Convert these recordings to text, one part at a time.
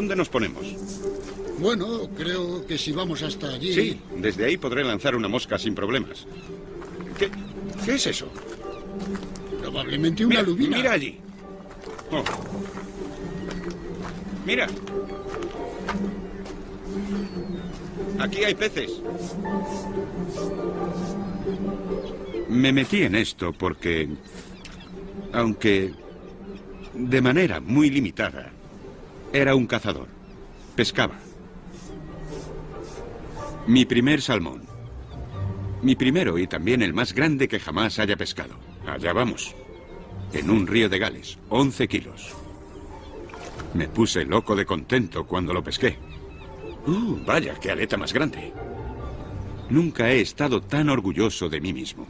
¿Dónde nos ponemos? Bueno, creo que si vamos hasta allí... Sí, desde ahí podré lanzar una mosca sin problemas. ¿Qué es eso? Probablemente una lubina. Mira allí. Oh. Mira. Aquí hay peces. Me metí en esto porque, aunque de manera muy limitada, era un cazador. Pescaba. Mi primer salmón. Mi primero y también el más grande que jamás haya pescado. Allá vamos. En un río de Gales, 11 kilos. Me puse loco de contento cuando lo pesqué. Vaya, qué aleta más grande. Nunca he estado tan orgulloso de mí mismo.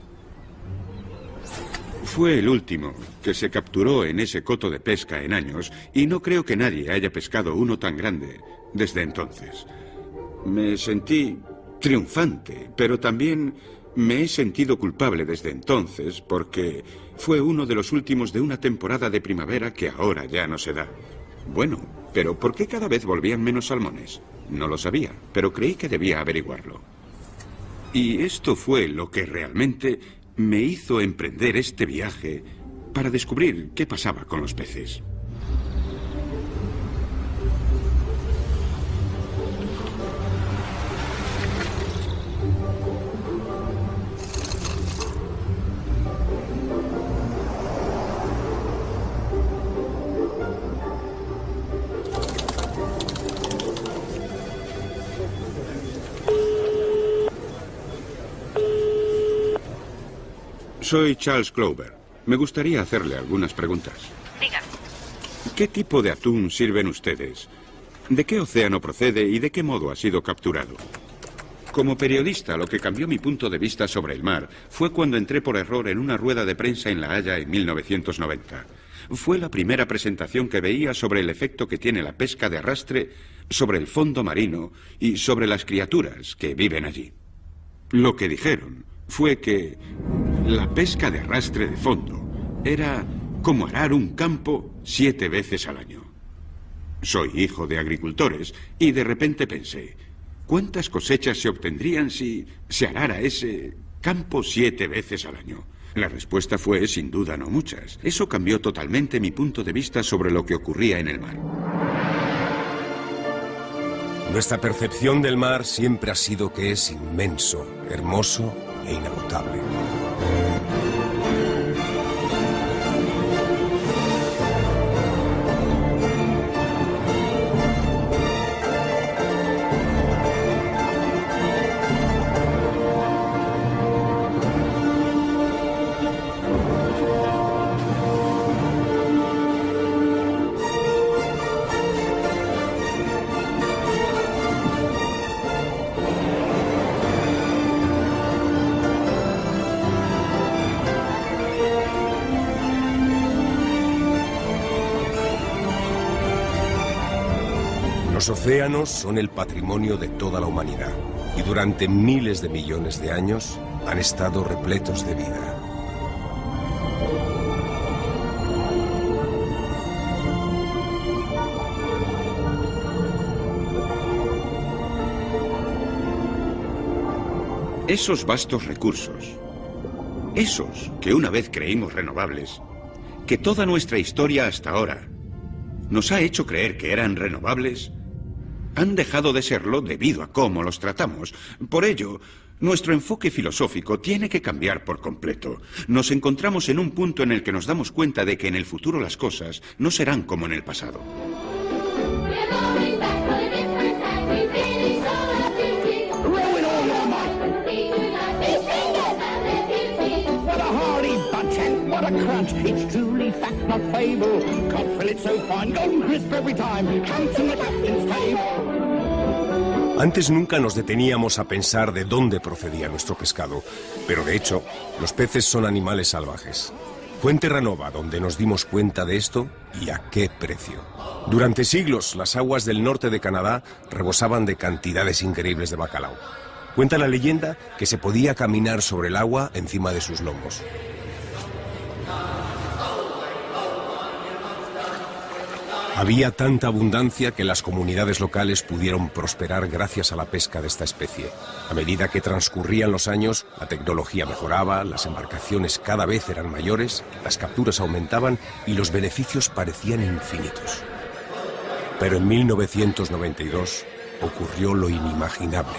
Fue el último que se capturó en ese coto de pesca en años y no creo que nadie haya pescado uno tan grande desde entonces. Me sentí triunfante, pero también me he sentido culpable desde entonces porque fue uno de los últimos de una temporada de primavera que ahora ya no se da. Bueno, pero ¿por qué cada vez volvían menos salmones? No lo sabía, pero creí que debía averiguarlo. Y esto fue lo que realmente me hizo emprender este viaje para descubrir qué pasaba con los peces. Soy Charles Clover. Me gustaría hacerle algunas preguntas. Diga. ¿Qué tipo de atún sirven ustedes? ¿De qué océano procede y de qué modo ha sido capturado? Como periodista, lo que cambió mi punto de vista sobre el mar fue cuando entré por error en una rueda de prensa en La Haya en 1990. Fue la primera presentación que veía sobre el efecto que tiene la pesca de arrastre sobre el fondo marino y sobre las criaturas que viven allí. Lo que dijeron fue que la pesca de arrastre de fondo era como arar un campo 7 veces al año. Soy hijo de agricultores y de repente pensé, ¿cuántas cosechas se obtendrían si se arara ese campo 7 veces al año? La respuesta fue, sin duda, no muchas. Eso cambió totalmente mi punto de vista sobre lo que ocurría en el mar. Nuestra percepción del mar siempre ha sido que es inmenso, hermoso e inagotable. Los océanos son el patrimonio de toda la humanidad y durante miles de millones de años han estado repletos de vida. Esos vastos recursos, esos que una vez creímos renovables, que toda nuestra historia hasta ahora nos ha hecho creer que eran renovables, han dejado de serlo debido a cómo los tratamos. Por ello, nuestro enfoque filosófico tiene que cambiar por completo. Nos encontramos en un punto en el que nos damos cuenta de que en el futuro las cosas no serán como en el pasado. What a crunch, it's truly fact, not fable. Cod fillet so fine, golden crisp every time. Comes from the captain's table. Antes nunca nos deteníamos a pensar de dónde procedía nuestro pescado, pero de hecho, los peces son animales salvajes. Fue en Terranova donde nos dimos cuenta de esto y a qué precio. Durante siglos, las aguas del norte de Canadá rebosaban de cantidades increíbles de bacalao. Cuenta la leyenda que se podía caminar sobre el agua encima de sus lomos. Había tanta abundancia que las comunidades locales pudieron prosperar gracias a la pesca de esta especie. A medida que transcurrían los años, la tecnología mejoraba, las embarcaciones cada vez eran mayores, las capturas aumentaban y los beneficios parecían infinitos. Pero en 1992 ocurrió lo inimaginable.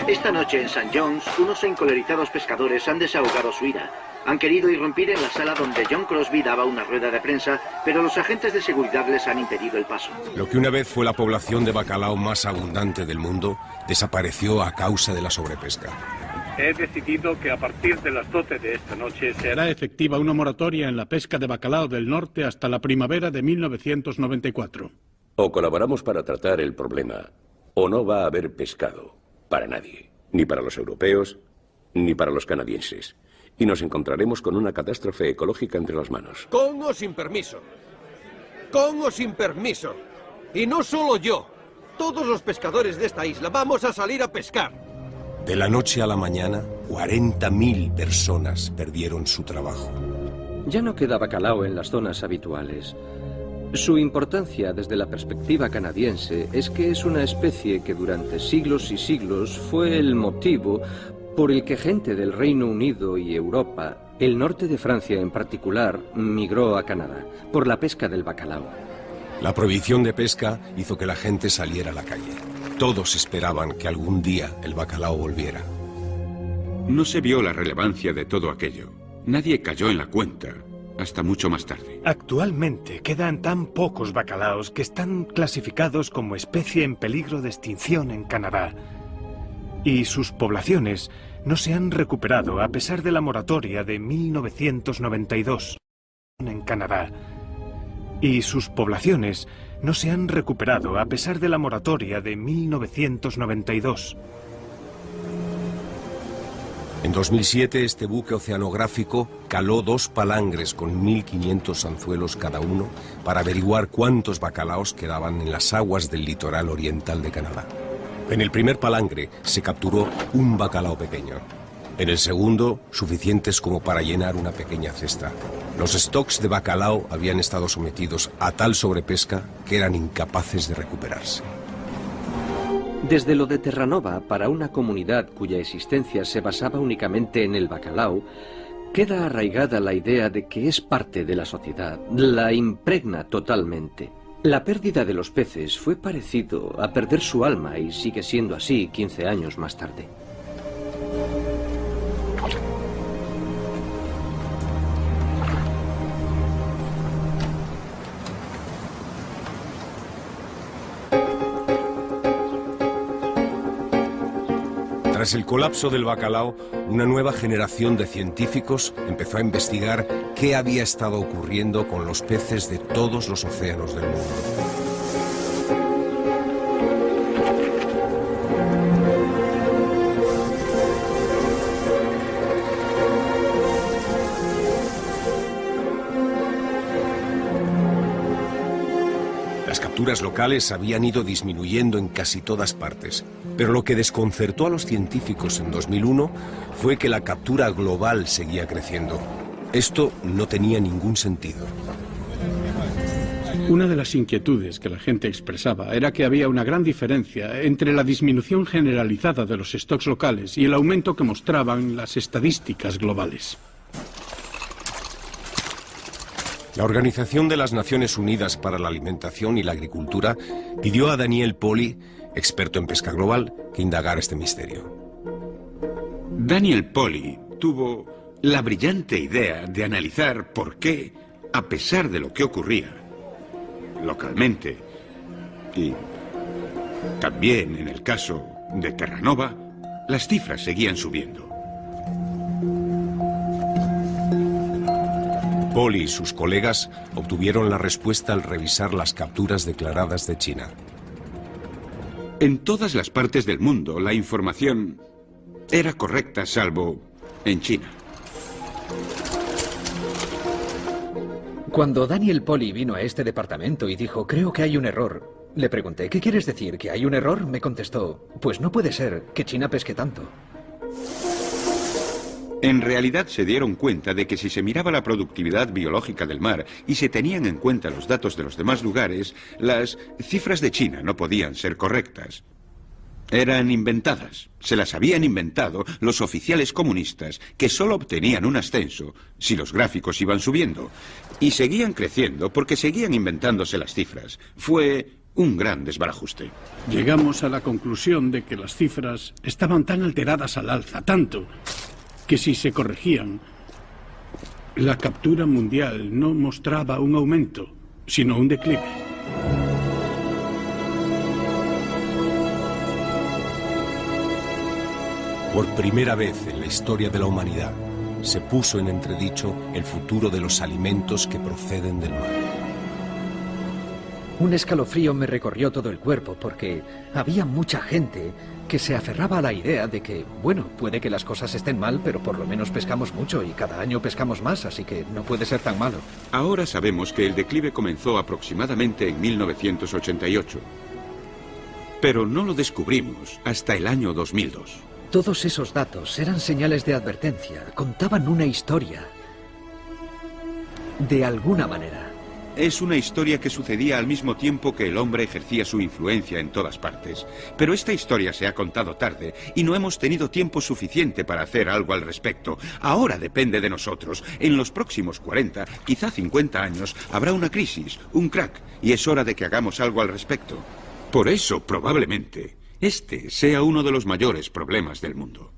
Esta noche en St. John's, unos encolerizados pescadores han desahogado su ira. Han querido irrumpir en la sala donde John Crosby daba una rueda de prensa, pero los agentes de seguridad les han impedido el paso. Lo que una vez fue la población de bacalao más abundante del mundo, desapareció a causa de la sobrepesca. He decidido que a partir de las 12 de esta noche se hará efectiva una moratoria en la pesca de bacalao del norte hasta la primavera de 1994. O colaboramos para tratar el problema, o no va a haber pescado para nadie, ni para los europeos, ni para los canadienses. Y nos encontraremos con una catástrofe ecológica entre las manos. Con o sin permiso. Con o sin permiso. Y no solo yo. Todos los pescadores de esta isla vamos a salir a pescar. De la noche a la mañana, 40.000 personas perdieron su trabajo. Ya no queda bacalao en las zonas habituales. Su importancia desde la perspectiva canadiense es que es una especie que durante siglos y siglos fue el motivo por el que gente del Reino Unido y Europa, el norte de Francia en particular, migró a Canadá por la pesca del bacalao. La prohibición de pesca hizo que la gente saliera a la calle. Todos esperaban que algún día el bacalao volviera. No se vio la relevancia de todo aquello. Nadie cayó en la cuenta hasta mucho más tarde. Actualmente quedan tan pocos bacalaos que están clasificados como especie en peligro de extinción en Canadá. Y sus poblaciones no se han recuperado a pesar de la moratoria de 1992 en Canadá. Y sus poblaciones no se han recuperado a pesar de la moratoria de 1992. En 2007, este buque oceanográfico caló 2 palangres con 1.500 anzuelos cada uno para averiguar cuántos bacalaos quedaban en las aguas del litoral oriental de Canadá. En el primer palangre se capturó un bacalao pequeño. En el segundo, suficientes como para llenar una pequeña cesta. Los stocks de bacalao habían estado sometidos a tal sobrepesca que eran incapaces de recuperarse. Desde lo de Terranova, para una comunidad cuya existencia se basaba únicamente en el bacalao, queda arraigada la idea de que es parte de la sociedad, la impregna totalmente. La pérdida de los peces fue parecido a perder su alma y sigue siendo así 15 años más tarde. Tras el colapso del bacalao, una nueva generación de científicos empezó a investigar qué había estado ocurriendo con los peces de todos los océanos del mundo. Las capturas locales habían ido disminuyendo en casi todas partes, pero lo que desconcertó a los científicos en 2001 fue que la captura global seguía creciendo. Esto no tenía ningún sentido. Una de las inquietudes que la gente expresaba era que había una gran diferencia entre la disminución generalizada de los stocks locales y el aumento que mostraban las estadísticas globales. La Organización de las Naciones Unidas para la Alimentación y la Agricultura pidió a Daniel Polly, experto en pesca global, que indagara este misterio. Daniel Polly tuvo la brillante idea de analizar por qué, a pesar de lo que ocurría localmente, y también en el caso de Terranova, las cifras seguían subiendo. Polly y sus colegas obtuvieron la respuesta al revisar las capturas declaradas de China. En todas las partes del mundo, la información era correcta, salvo en China. Cuando Daniel Polly vino a este departamento y dijo, creo que hay un error, le pregunté, ¿qué quieres decir? ¿Que hay un error? Me contestó, pues no puede ser que China pesque tanto. En realidad se dieron cuenta de que si se miraba la productividad biológica del mar y se tenían en cuenta los datos de los demás lugares, las cifras de China no podían ser correctas. Eran inventadas. Se las habían inventado los oficiales comunistas, que solo obtenían un ascenso si los gráficos iban subiendo. Y seguían creciendo porque seguían inventándose las cifras. Fue un gran desbarajuste. Llegamos a la conclusión de que las cifras estaban tan alteradas al alza, tanto que si se corregían, la captura mundial no mostraba un aumento, sino un declive. Por primera vez en la historia de la humanidad se puso en entredicho el futuro de los alimentos que proceden del mar. Un escalofrío me recorrió todo el cuerpo porque había mucha gente que se aferraba a la idea de que, bueno, puede que las cosas estén mal, pero por lo menos pescamos mucho y cada año pescamos más, así que no puede ser tan malo. Ahora sabemos que el declive comenzó aproximadamente en 1988. Pero no lo descubrimos hasta el año 2002. Todos esos datos eran señales de advertencia, contaban una historia. De alguna manera. Es una historia que sucedía al mismo tiempo que el hombre ejercía su influencia en todas partes. Pero esta historia se ha contado tarde y no hemos tenido tiempo suficiente para hacer algo al respecto. Ahora depende de nosotros. En los próximos 40, quizá 50 años, habrá una crisis, un crack, y es hora de que hagamos algo al respecto. Por eso, probablemente, este sea uno de los mayores problemas del mundo.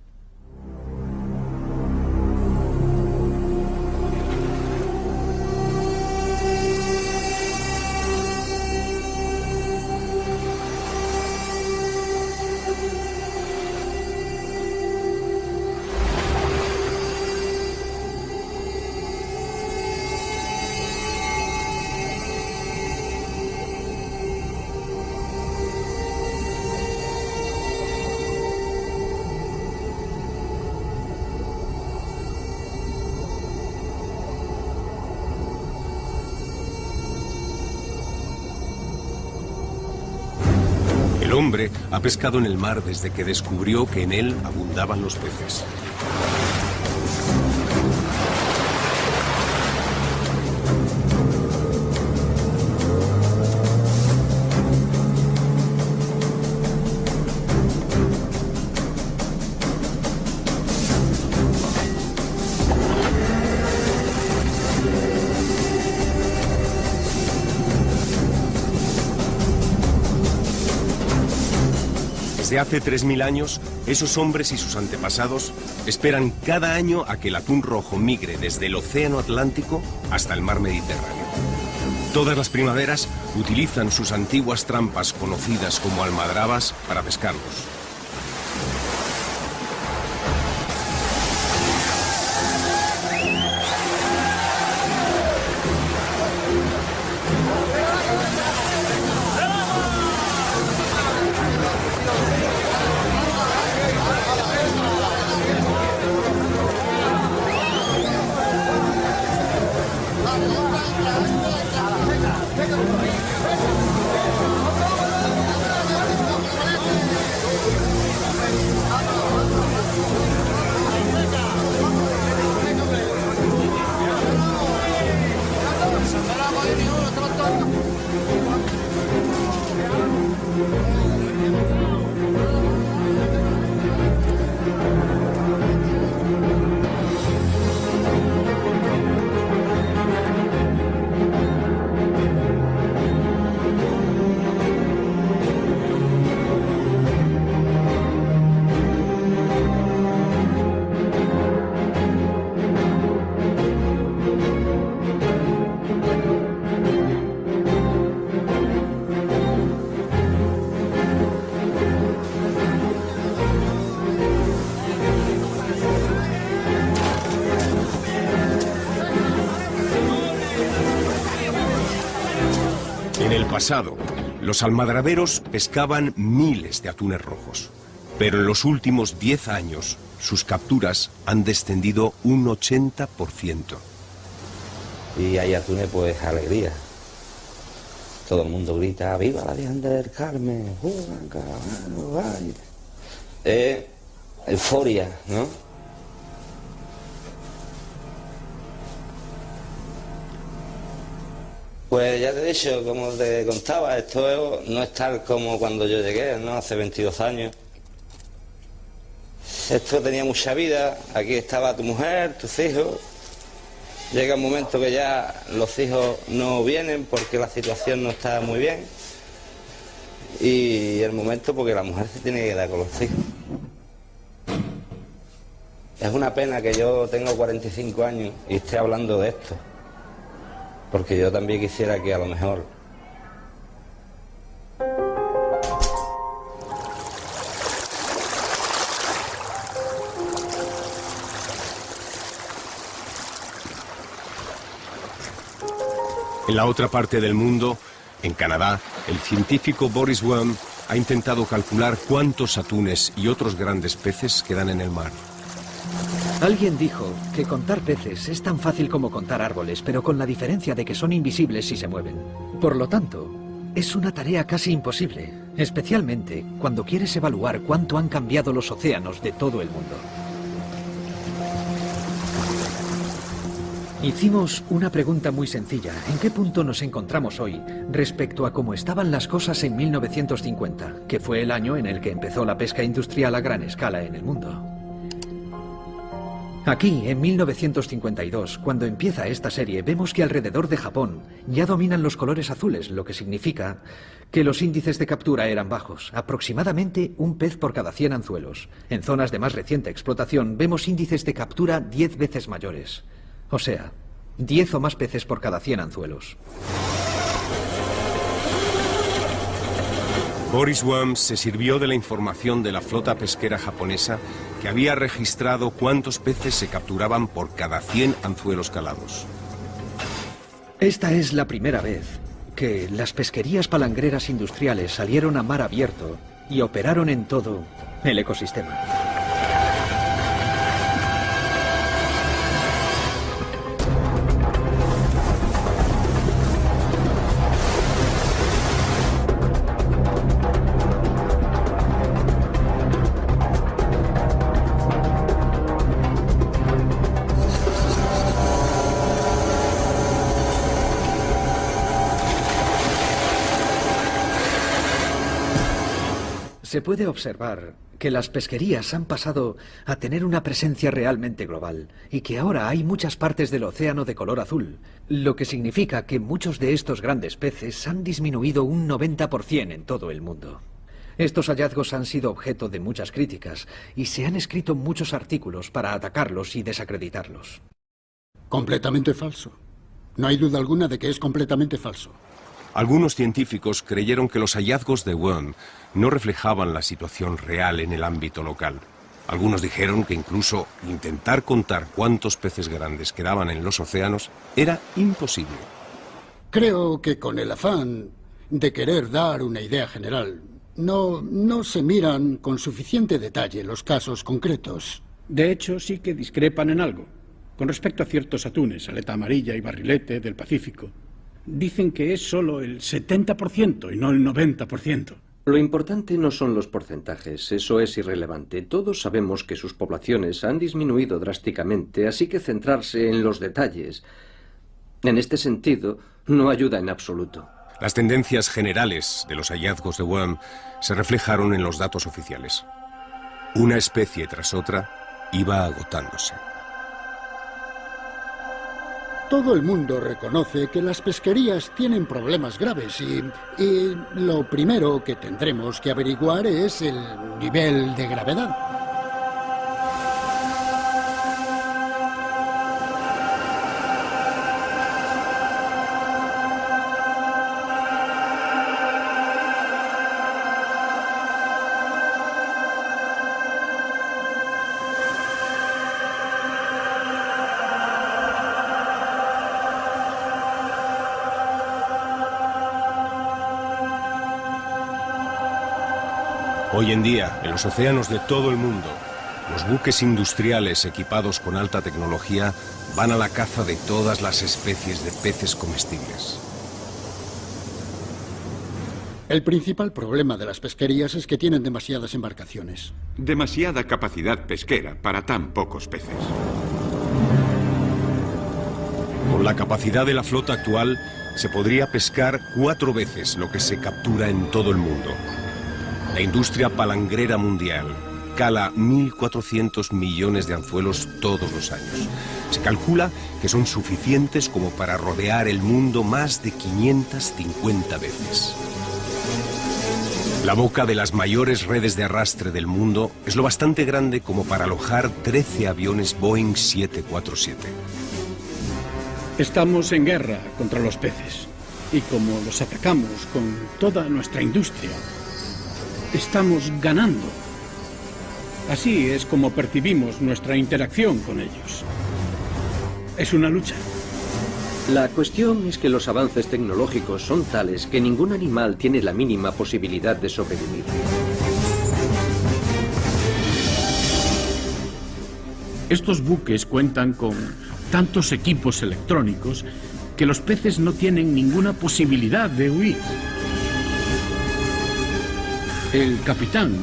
El hombre ha pescado en el mar desde que descubrió que en él abundaban los peces. Desde hace 3000 años, esos hombres y sus antepasados esperan cada año a que el atún rojo migre desde el océano Atlántico hasta el mar Mediterráneo. Todas las primaveras utilizan sus antiguas trampas conocidas como almadrabas para pescarlos. En el pasado, los almadraberos pescaban miles de atunes rojos, pero en los últimos 10 años, sus capturas han descendido un 80%. Y hay atunes, pues, alegría. Todo el mundo grita, ¡viva la Virgen del Carmen! Euforia, ¿no? Pues ya te he dicho, como te contaba, esto no es tal como cuando yo llegué, ¿no? Hace 22 años. Esto tenía mucha vida, aquí estaba tu mujer, tus hijos. Llega un momento que ya los hijos no vienen porque la situación no está muy bien. Y el momento porque la mujer se tiene que quedar con los hijos. Es una pena que yo tengo 45 años y esté hablando de esto. Porque yo también quisiera que a lo mejor... En la otra parte del mundo, en Canadá, el científico Boris Worm ha intentado calcular cuántos atunes y otros grandes peces quedan en el mar. Alguien dijo que contar peces es tan fácil como contar árboles, pero con la diferencia de que son invisibles si se mueven. Por lo tanto, es una tarea casi imposible, especialmente cuando quieres evaluar cuánto han cambiado los océanos de todo el mundo. Hicimos una pregunta muy sencilla. ¿En qué punto nos encontramos hoy respecto a cómo estaban las cosas en 1950, que fue el año en el que empezó la pesca industrial a gran escala en el mundo? Aquí, en 1952, cuando empieza esta serie, vemos que alrededor de Japón ya dominan los colores azules, lo que significa que los índices de captura eran bajos, aproximadamente un pez por cada 100 anzuelos. En zonas de más reciente explotación vemos índices de captura 10 veces mayores. O sea, 10 o más peces por cada 100 anzuelos. Boris Worm se sirvió de la información de la flota pesquera japonesa que había registrado cuántos peces se capturaban por cada 100 anzuelos calados. Esta es la primera vez que las pesquerías palangreras industriales salieron a mar abierto y operaron en todo el ecosistema. Se puede observar que las pesquerías han pasado a tener una presencia realmente global y que ahora hay muchas partes del océano de color azul, lo que significa que muchos de estos grandes peces han disminuido un 90% en todo el mundo. Estos hallazgos han sido objeto de muchas críticas y se han escrito muchos artículos para atacarlos y desacreditarlos. Completamente falso. No hay duda alguna de que es completamente falso. Algunos científicos creyeron que los hallazgos de Worm no reflejaban la situación real en el ámbito local. Algunos dijeron que incluso intentar contar cuántos peces grandes quedaban en los océanos era imposible. Creo que con el afán de querer dar una idea general, no se miran con suficiente detalle los casos concretos. De hecho, sí que discrepan en algo. Con respecto a ciertos atunes, aleta amarilla y barrilete del Pacífico, dicen que es solo el 70% y no el 90%. Lo importante no son los porcentajes, eso es irrelevante. Todos sabemos que sus poblaciones han disminuido drásticamente, así que centrarse en los detalles, en este sentido, no ayuda en absoluto. Las tendencias generales de los hallazgos de Worm se reflejaron en los datos oficiales. Una especie tras otra iba agotándose. Todo el mundo reconoce que las pesquerías tienen problemas graves y lo primero que tendremos que averiguar es el nivel de gravedad. Hoy en día, en los océanos de todo el mundo, los buques industriales equipados con alta tecnología van a la caza de todas las especies de peces comestibles. El principal problema de las pesquerías es que tienen demasiadas embarcaciones. Demasiada capacidad pesquera para tan pocos peces. Con la capacidad de la flota actual, se podría pescar 4 veces lo que se captura en todo el mundo. La industria palangrera mundial cala 1.400 millones de anzuelos todos los años. Se calcula que son suficientes como para rodear el mundo más de 550 veces. La boca de las mayores redes de arrastre del mundo es lo bastante grande como para alojar 13 aviones Boeing 747. Estamos en guerra contra los peces. Y como los atacamos con toda nuestra industria, estamos ganando. Así es como percibimos nuestra interacción con ellos. Es una lucha. La cuestión es que los avances tecnológicos son tales que ningún animal tiene la mínima posibilidad de sobrevivir. Estos buques cuentan con tantos equipos electrónicos que los peces no tienen ninguna posibilidad de huir. El capitán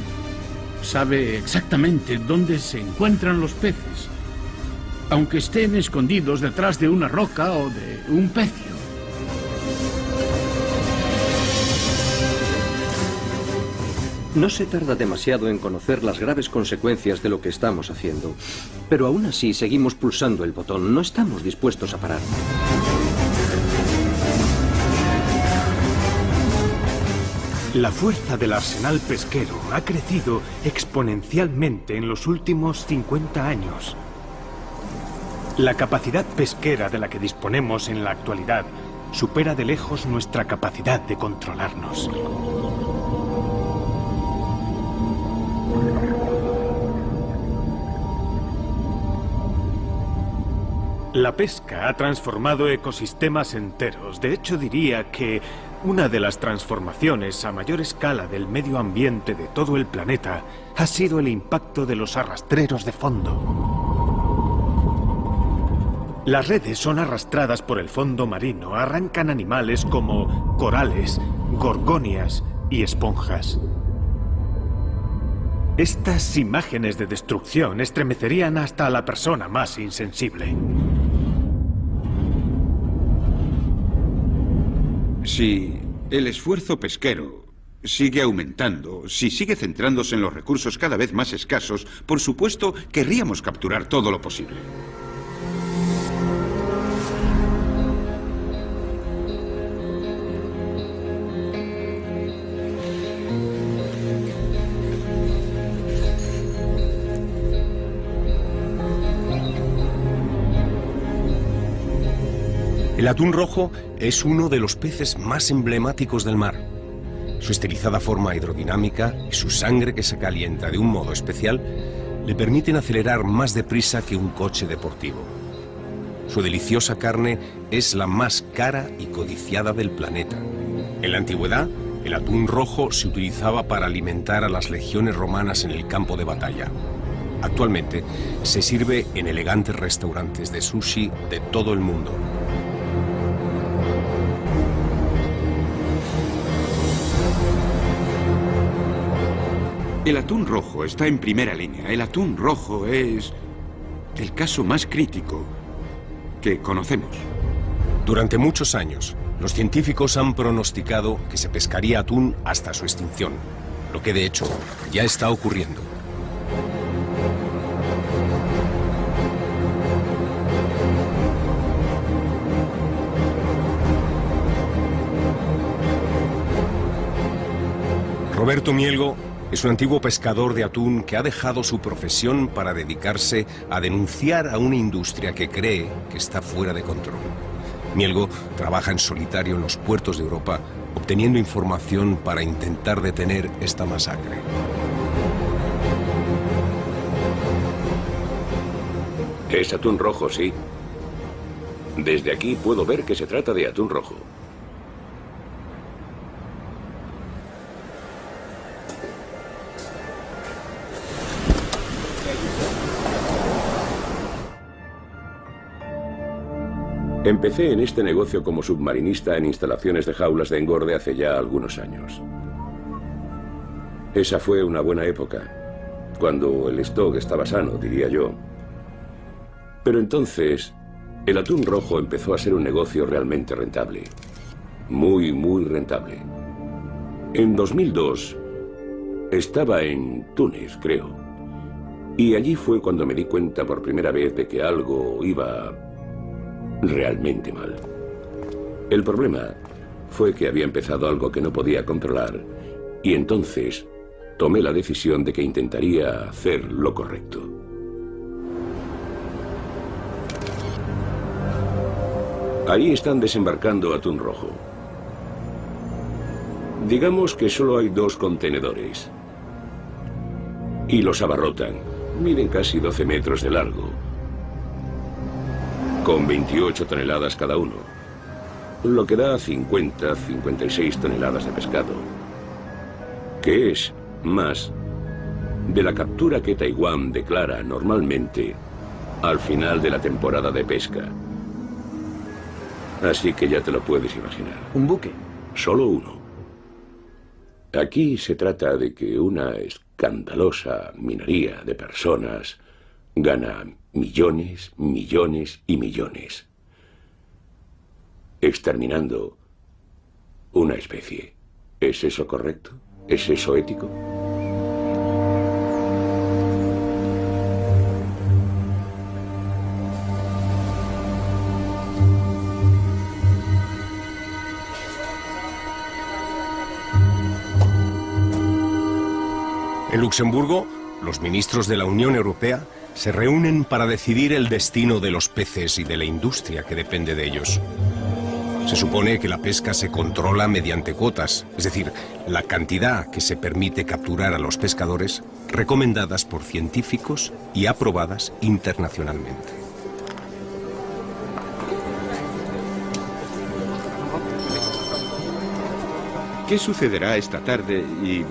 sabe exactamente dónde se encuentran los peces, aunque estén escondidos detrás de una roca o de un pecio. No se tarda demasiado en conocer las graves consecuencias de lo que estamos haciendo, pero aún así seguimos pulsando el botón, no estamos dispuestos a parar. La fuerza del arsenal pesquero ha crecido exponencialmente en los últimos 50 años. La capacidad pesquera de la que disponemos en la actualidad supera de lejos nuestra capacidad de controlarnos. La pesca ha transformado ecosistemas enteros. De hecho, diría que una de las transformaciones a mayor escala del medio ambiente de todo el planeta ha sido el impacto de los arrastreros de fondo. Las redes son arrastradas por el fondo marino, arrancan animales como corales, gorgonias y esponjas. Estas imágenes de destrucción estremecerían hasta a la persona más insensible. Si el esfuerzo pesquero sigue aumentando, si sigue centrándose en los recursos cada vez más escasos, por supuesto, querríamos capturar todo lo posible. El atún rojo es uno de los peces más emblemáticos del mar. Su estilizada forma hidrodinámica y su sangre que se calienta de un modo especial le permiten acelerar más deprisa que un coche deportivo. Su deliciosa carne es la más cara y codiciada del planeta. En la antigüedad, el atún rojo se utilizaba para alimentar a las legiones romanas en el campo de batalla. Actualmente se sirve en elegantes restaurantes de sushi de todo el mundo. El atún rojo está en primera línea. El atún rojo es el caso más crítico que conocemos. Durante muchos años, los científicos han pronosticado que se pescaría atún hasta su extinción, lo que de hecho ya está ocurriendo. Roberto Mielgo es un antiguo pescador de atún que ha dejado su profesión para dedicarse a denunciar a una industria que cree que está fuera de control. Mielgo trabaja en solitario en los puertos de Europa, obteniendo información para intentar detener esta masacre. Es atún rojo, sí. Desde aquí puedo ver que se trata de atún rojo. Empecé en este negocio como submarinista en instalaciones de jaulas de engorde hace ya algunos años. Esa fue una buena época, cuando el stock estaba sano, diría yo. Pero entonces, el atún rojo empezó a ser un negocio realmente rentable. muy rentable. En 2002 estaba en Túnez, creo. Y allí fue cuando me di cuenta por primera vez de que algo iba realmente mal. El problema fue que había empezado algo que no podía controlar y entonces tomé la decisión de que intentaría hacer lo correcto. Ahí están desembarcando atún rojo. Digamos que solo hay 2 contenedores. Y los abarrotan. Miden casi 12 metros de largo. Con 28 toneladas cada uno. Lo que da 56 toneladas de pescado. Que es más de la captura que Taiwán declara normalmente al final de la temporada de pesca. Así que ya te lo puedes imaginar. ¿Un buque? Solo uno. Aquí se trata de que una escandalosa minoría de personas gana millones, millones y millones, exterminando una especie. ¿Es eso correcto? ¿Es eso ético? En Luxemburgo, los ministros de la Unión Europea se reúnen para decidir el destino de los peces y de la industria que depende de ellos. Se supone que la pesca se controla mediante cuotas, es decir, la cantidad que se permite capturar a los pescadores, recomendadas por científicos y aprobadas internacionalmente. ¿Qué sucederá esta tarde y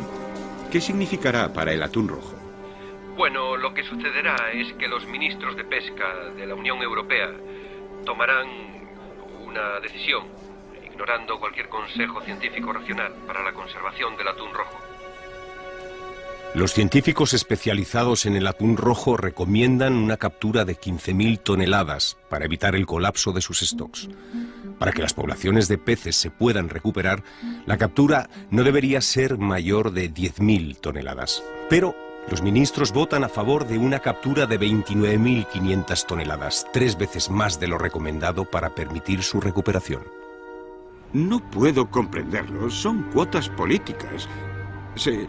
qué significará para el atún rojo? Bueno, lo que sucederá es que los ministros de pesca de la Unión Europea tomarán una decisión, ignorando cualquier consejo científico racional para la conservación del atún rojo. Los científicos especializados en el atún rojo recomiendan una captura de 15.000 toneladas para evitar el colapso de sus stocks. Para que las poblaciones de peces se puedan recuperar, la captura no debería ser mayor de 10.000 toneladas. Pero los ministros votan a favor de una captura de 29.500 toneladas, 3 veces más de lo recomendado para permitir su recuperación. No puedo comprenderlo. Son cuotas políticas. Se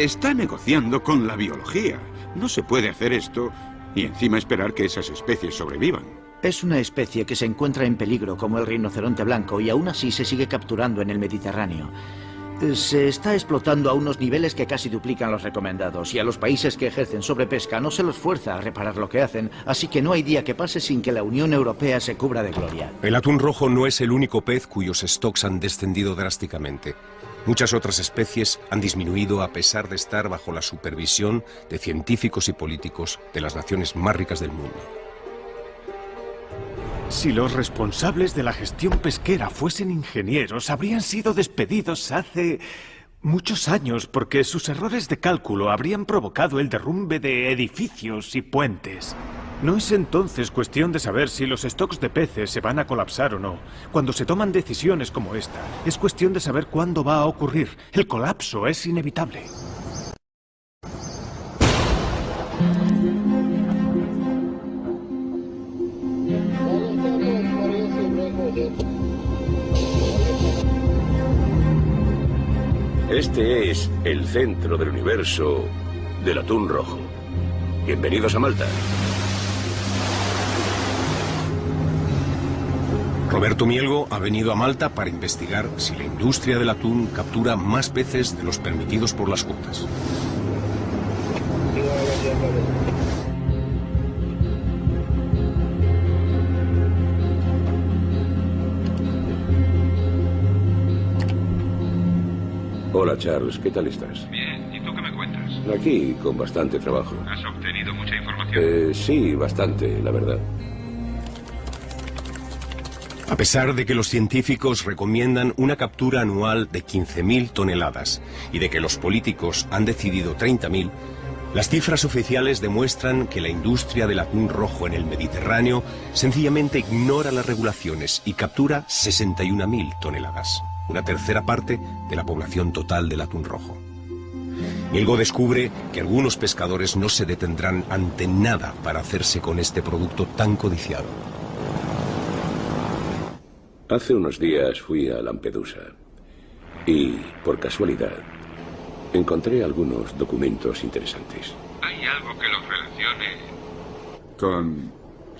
está negociando con la biología. No se puede hacer esto y encima esperar que esas especies sobrevivan. Es una especie que se encuentra en peligro como el rinoceronte blanco y aún así se sigue capturando en el Mediterráneo. Se está explotando a unos niveles que casi duplican los recomendados y a los países que ejercen sobrepesca no se los fuerza a reparar lo que hacen, así que no hay día que pase sin que la Unión Europea se cubra de gloria. El atún rojo no es el único pez cuyos stocks han descendido drásticamente. Muchas otras especies han disminuido a pesar de estar bajo la supervisión de científicos y políticos de las naciones más ricas del mundo. Si los responsables de la gestión pesquera fuesen ingenieros, habrían sido despedidos hace muchos años porque sus errores de cálculo habrían provocado el derrumbe de edificios y puentes. No es entonces cuestión de saber si los stocks de peces se van a colapsar o no. Cuando se toman decisiones como esta, es cuestión de saber cuándo va a ocurrir. El colapso es inevitable. Este es el centro del universo del atún rojo. Bienvenidos a Malta. Roberto Mielgo ha venido a Malta para investigar si la industria del atún captura más peces de los permitidos por las cuotas. Hola, Charles. ¿Qué tal estás? Bien, ¿y tú qué me cuentas? Aquí, con bastante trabajo. ¿Has obtenido mucha información? Sí, bastante, la verdad. A pesar de que los científicos recomiendan una captura anual de 15.000 toneladas y de que los políticos han decidido 30.000, Las cifras oficiales demuestran que la industria del atún rojo en el Mediterráneo sencillamente ignora las regulaciones y captura 61.000 toneladas, una tercera parte de la población total del atún rojo. Mielgo descubre que algunos pescadores no se detendrán ante nada para hacerse con este producto tan codiciado. Hace unos días fui a Lampedusa y, por casualidad, encontré algunos documentos interesantes. ¿Hay algo que los relacione con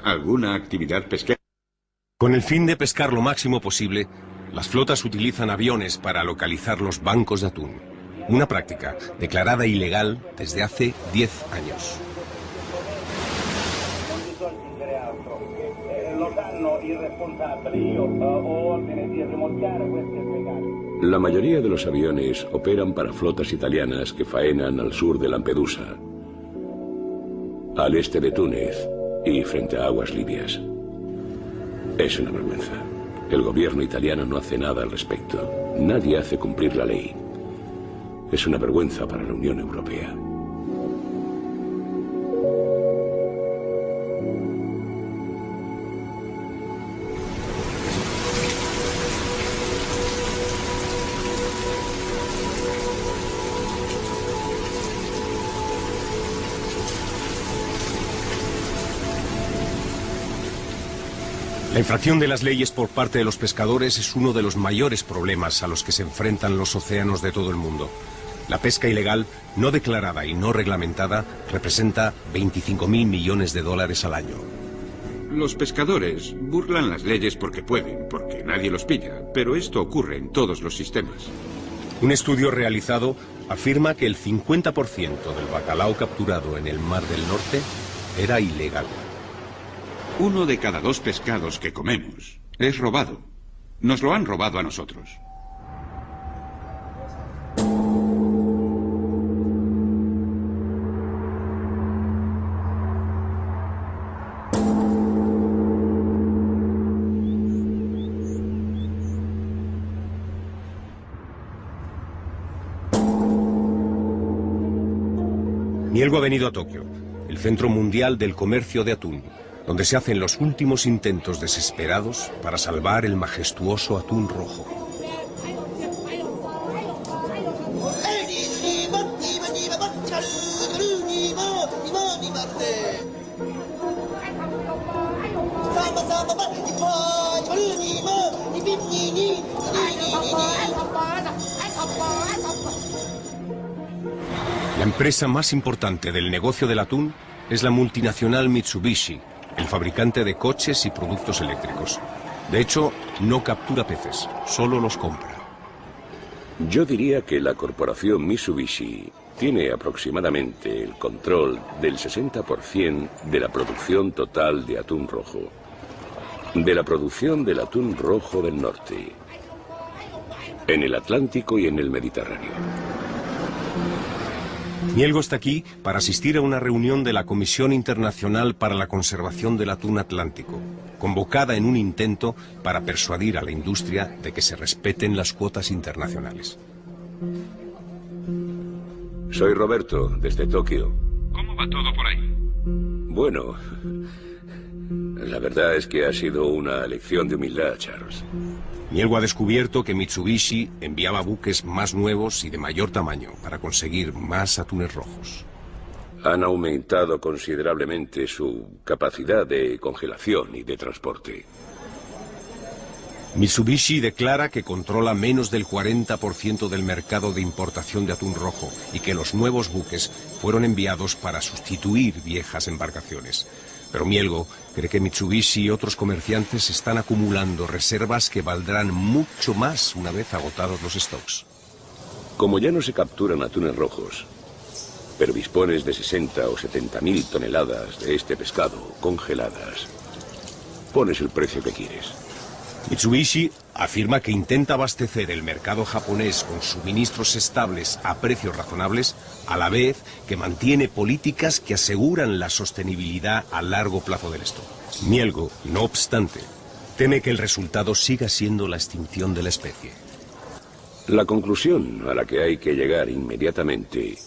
alguna actividad pesquera? Con el fin de pescar lo máximo posible, las flotas utilizan aviones para localizar los bancos de atún. Una práctica declarada ilegal desde hace 10 años. La mayoría de los aviones operan para flotas italianas que faenan al sur de Lampedusa, al este de Túnez y frente a aguas libias. Es una vergüenza. El gobierno italiano no hace nada al respecto. Nadie hace cumplir la ley. Es una vergüenza para la Unión Europea. La infracción de las leyes por parte de los pescadores es uno de los mayores problemas a los que se enfrentan los océanos de todo el mundo. La pesca ilegal, no declarada y no reglamentada, representa 25.000 millones de dólares al año. Los pescadores burlan las leyes porque pueden, porque nadie los pilla, pero esto ocurre en todos los sistemas. Un estudio realizado afirma que el 50% del bacalao capturado en el Mar del Norte era ilegal. 1 de cada 2 pescados que comemos es robado. Nos lo han robado a nosotros. Mielgo ha venido a Tokio, el centro mundial del comercio de atún, donde se hacen los últimos intentos desesperados para salvar el majestuoso atún rojo. La empresa más importante del negocio del atún es la multinacional Mitsubishi, el fabricante de coches y productos eléctricos. De hecho, no captura peces, solo los compra. Yo diría que la corporación Mitsubishi tiene aproximadamente el control del 60% de la producción total de atún rojo. De la producción del atún rojo del norte, en el Atlántico y en el Mediterráneo. Mielgo está aquí para asistir a una reunión de la Comisión Internacional para la Conservación del Atún Atlántico, convocada en un intento para persuadir a la industria de que se respeten las cuotas internacionales. Soy Roberto, desde Tokio. ¿Cómo va todo por ahí? Bueno, la verdad es que ha sido una lección de humildad, Charles. Mielgo ha descubierto que Mitsubishi enviaba buques más nuevos y de mayor tamaño para conseguir más atunes rojos. Han aumentado considerablemente su capacidad de congelación y de transporte. Mitsubishi declara que controla menos del 40% del mercado de importación de atún rojo y que los nuevos buques fueron enviados para sustituir viejas embarcaciones. Pero Mielgo cree que Mitsubishi y otros comerciantes están acumulando reservas que valdrán mucho más una vez agotados los stocks. Como ya no se capturan atunes rojos, pero dispones de 60 o 70.000 toneladas de este pescado congeladas, pones el precio que quieres. Mitsubishi afirma que intenta abastecer el mercado japonés con suministros estables a precios razonables, a la vez que mantiene políticas que aseguran la sostenibilidad a largo plazo del stock. Mielgo, no obstante, teme que el resultado siga siendo la extinción de la especie. La conclusión a la que hay que llegar inmediatamente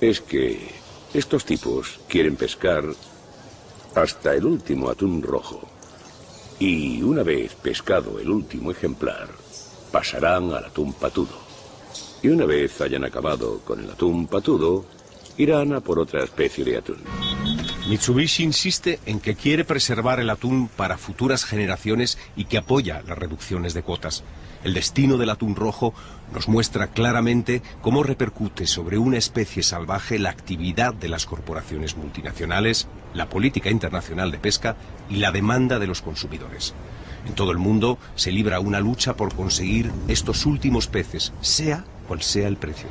es que Estos tipos quieren pescar hasta el último atún rojo. Y una vez pescado el último ejemplar, pasarán al atún patudo. Y una vez hayan acabado con el atún patudo, irán a por otra especie de atún. Mitsubishi insiste en que quiere preservar el atún para futuras generaciones y que apoya las reducciones de cuotas. El destino del atún rojo nos muestra claramente cómo repercute sobre una especie salvaje la actividad de las corporaciones multinacionales, la política internacional de pesca y la demanda de los consumidores. En todo el mundo se libra una lucha por conseguir estos últimos peces, sea cual sea el precio.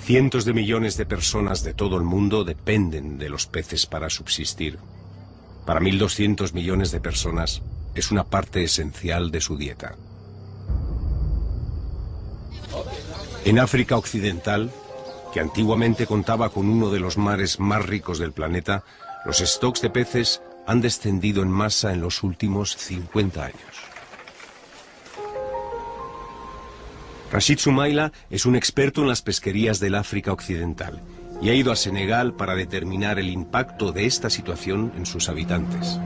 Cientos de millones de personas de todo el mundo dependen de los peces para subsistir. Para 1.200 millones de personas es una parte esencial de su dieta. En África Occidental, que antiguamente contaba con uno de los mares más ricos del planeta, los stocks de peces han descendido en masa en los últimos 50 años. Rashid Soumaila es un experto en las pesquerías del África Occidental y ha ido a Senegal para determinar el impacto de esta situación en sus habitantes.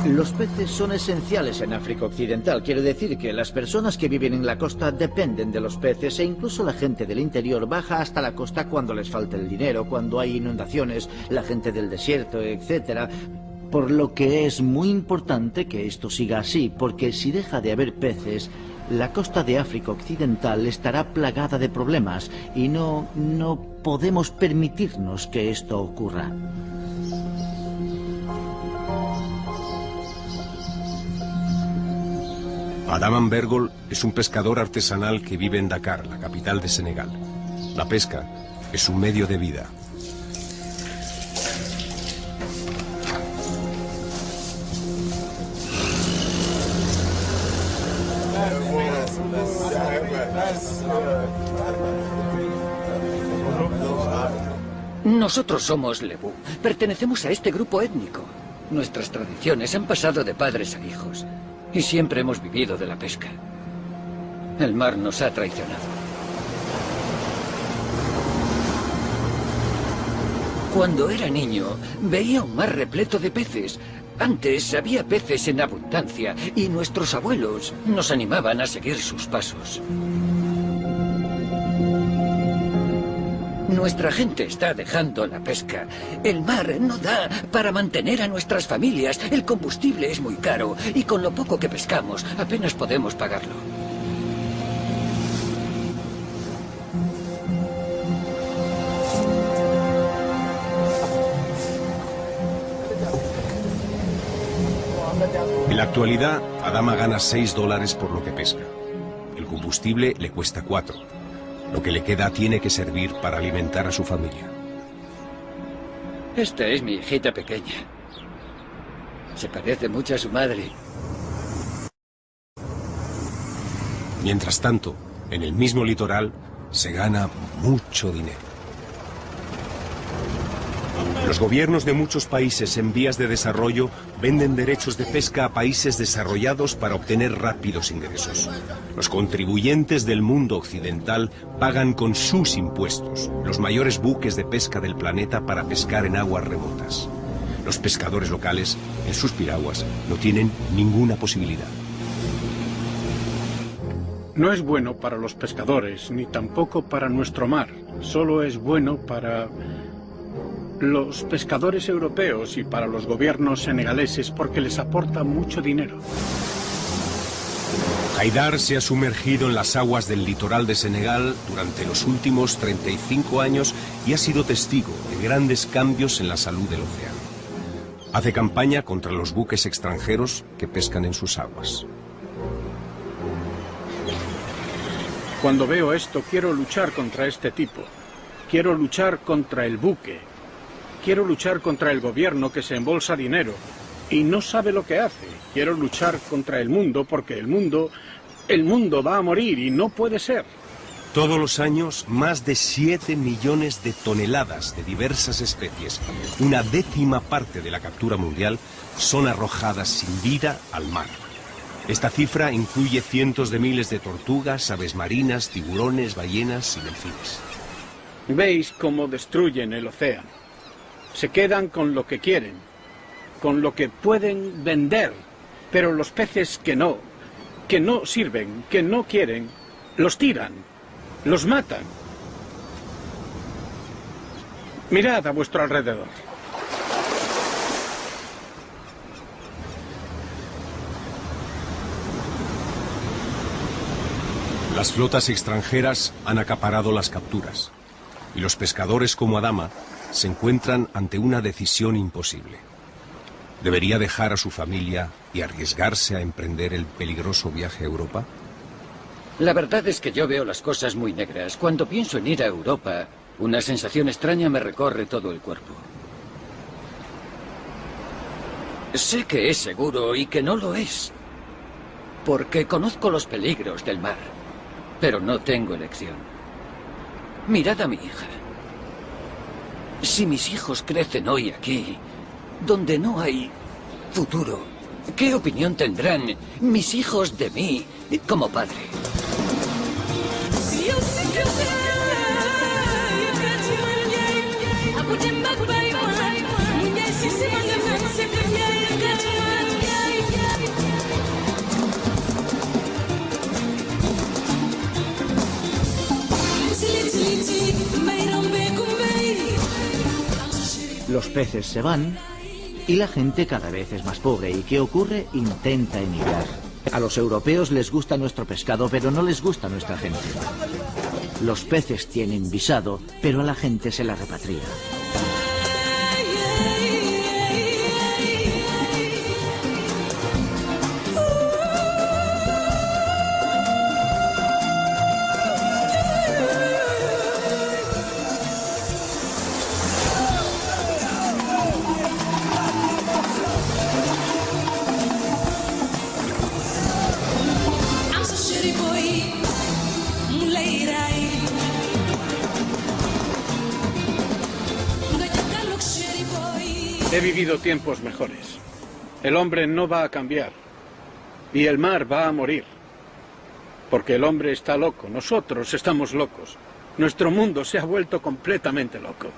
Los peces son esenciales en África Occidental. Quiere decir que las personas que viven en la costa dependen de los peces e incluso la gente del interior baja hasta la costa cuando les falta el dinero, cuando hay inundaciones, la gente del desierto, etc. Por lo que es muy importante que esto siga así, porque si deja de haber peces, la costa de África Occidental estará plagada de problemas y no podemos permitirnos que esto ocurra. Adama Bergol es un pescador artesanal que vive en Dakar, la capital de Senegal. La pesca es su medio de vida. Nosotros somos Lebú. Pertenecemos a este grupo étnico. Nuestras tradiciones han pasado de padres a hijos. Y siempre hemos vivido de la pesca. El mar nos ha traicionado. Cuando era niño, veía un mar repleto de peces. Antes había peces en abundancia y nuestros abuelos nos animaban a seguir sus pasos. Nuestra gente está dejando la pesca. El mar no da para mantener a nuestras familias. El combustible es muy caro y con lo poco que pescamos apenas podemos pagarlo. En la actualidad, Adama gana $6 por lo que pesca. El combustible le cuesta 4. Lo que le queda tiene que servir para alimentar a su familia. Esta es mi hijita pequeña. Se parece mucho a su madre. Mientras tanto, en el mismo litoral se gana mucho dinero. Los gobiernos de muchos países en vías de desarrollo venden derechos de pesca a países desarrollados para obtener rápidos ingresos. Los contribuyentes del mundo occidental pagan con sus impuestos los mayores buques de pesca del planeta para pescar en aguas remotas. Los pescadores locales, en sus piraguas, no tienen ninguna posibilidad. No es bueno para los pescadores, ni tampoco para nuestro mar. Solo es bueno para los pescadores europeos y para los gobiernos senegaleses porque les aporta mucho dinero. Haidar se ha sumergido en las aguas del litoral de Senegal durante los últimos 35 años y ha sido testigo de grandes cambios en la salud del océano. Hace campaña contra los buques extranjeros que pescan en sus aguas. Cuando veo esto, quiero luchar contra este tipo. Quiero luchar contra el buque. Quiero luchar contra el gobierno que se embolsa dinero y no sabe lo que hace. Quiero luchar contra el mundo porque el mundo va a morir y no puede ser. Todos los años, más de 7 millones de toneladas de diversas especies, una décima parte de la captura mundial, son arrojadas sin vida al mar. Esta cifra incluye cientos de miles de tortugas, aves marinas, tiburones, ballenas y delfines. Veis cómo destruyen el océano. Se quedan con lo que quieren, con lo que pueden vender, pero los peces que no sirven, que no quieren, los tiran, los matan. Mirad a vuestro alrededor. Las flotas extranjeras han acaparado las capturas y los pescadores como Adama se encuentran ante una decisión imposible. ¿Debería dejar a su familia y arriesgarse a emprender el peligroso viaje a Europa? La verdad es que yo veo las cosas muy negras. Cuando pienso en ir a Europa, una sensación extraña me recorre todo el cuerpo. Sé que es seguro y que no lo es, porque conozco los peligros del mar, pero no tengo elección. Mirad a mi hija. Si mis hijos crecen hoy aquí, donde no hay futuro, ¿qué opinión tendrán mis hijos de mí como padre? Los peces se van y la gente cada vez es más pobre. ¿Y qué ocurre? Intenta emigrar. A los europeos les gusta nuestro pescado, pero no les gusta nuestra gente. Los peces tienen visado, pero a la gente se la repatria. He vivido tiempos mejores. El hombre no va a cambiar. Y el mar va a morir. Porque el hombre está loco. Nosotros estamos locos. Nuestro mundo se ha vuelto completamente loco.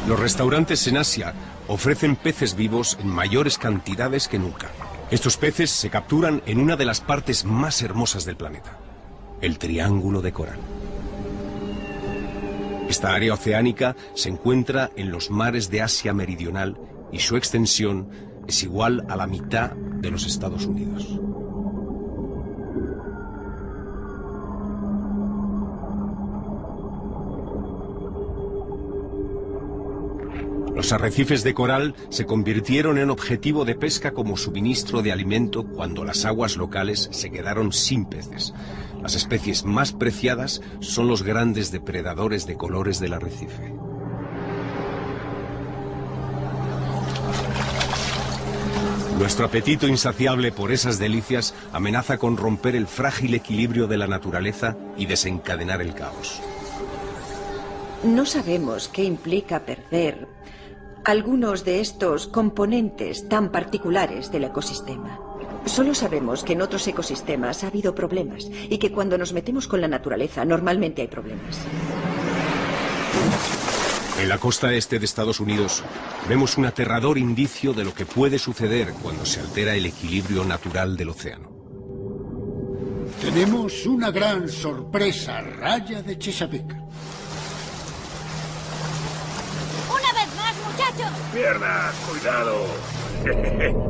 Los restaurantes en Asia ofrecen peces vivos en mayores cantidades que nunca. Estos peces se capturan en una de las partes más hermosas del planeta, el Triángulo de Coral. Esta área oceánica se encuentra en los mares de Asia Meridional y su extensión es igual a la mitad de los Estados Unidos. Los arrecifes de coral se convirtieron en objetivo de pesca como suministro de alimento cuando las aguas locales se quedaron sin peces. Las especies más preciadas son los grandes depredadores de colores del arrecife. Nuestro apetito insaciable por esas delicias amenaza con romper el frágil equilibrio de la naturaleza y desencadenar el caos. No sabemos qué implica perder algunos de estos componentes tan particulares del ecosistema. Solo sabemos que en otros ecosistemas ha habido problemas y que cuando nos metemos con la naturaleza normalmente hay problemas. En la costa este de Estados Unidos vemos un aterrador indicio de lo que puede suceder cuando se altera el equilibrio natural del océano. Tenemos una gran sorpresa, Raya de Chesapeake. ¡Una vez más, muchachos! ¡Mierda! ¡Cuidado!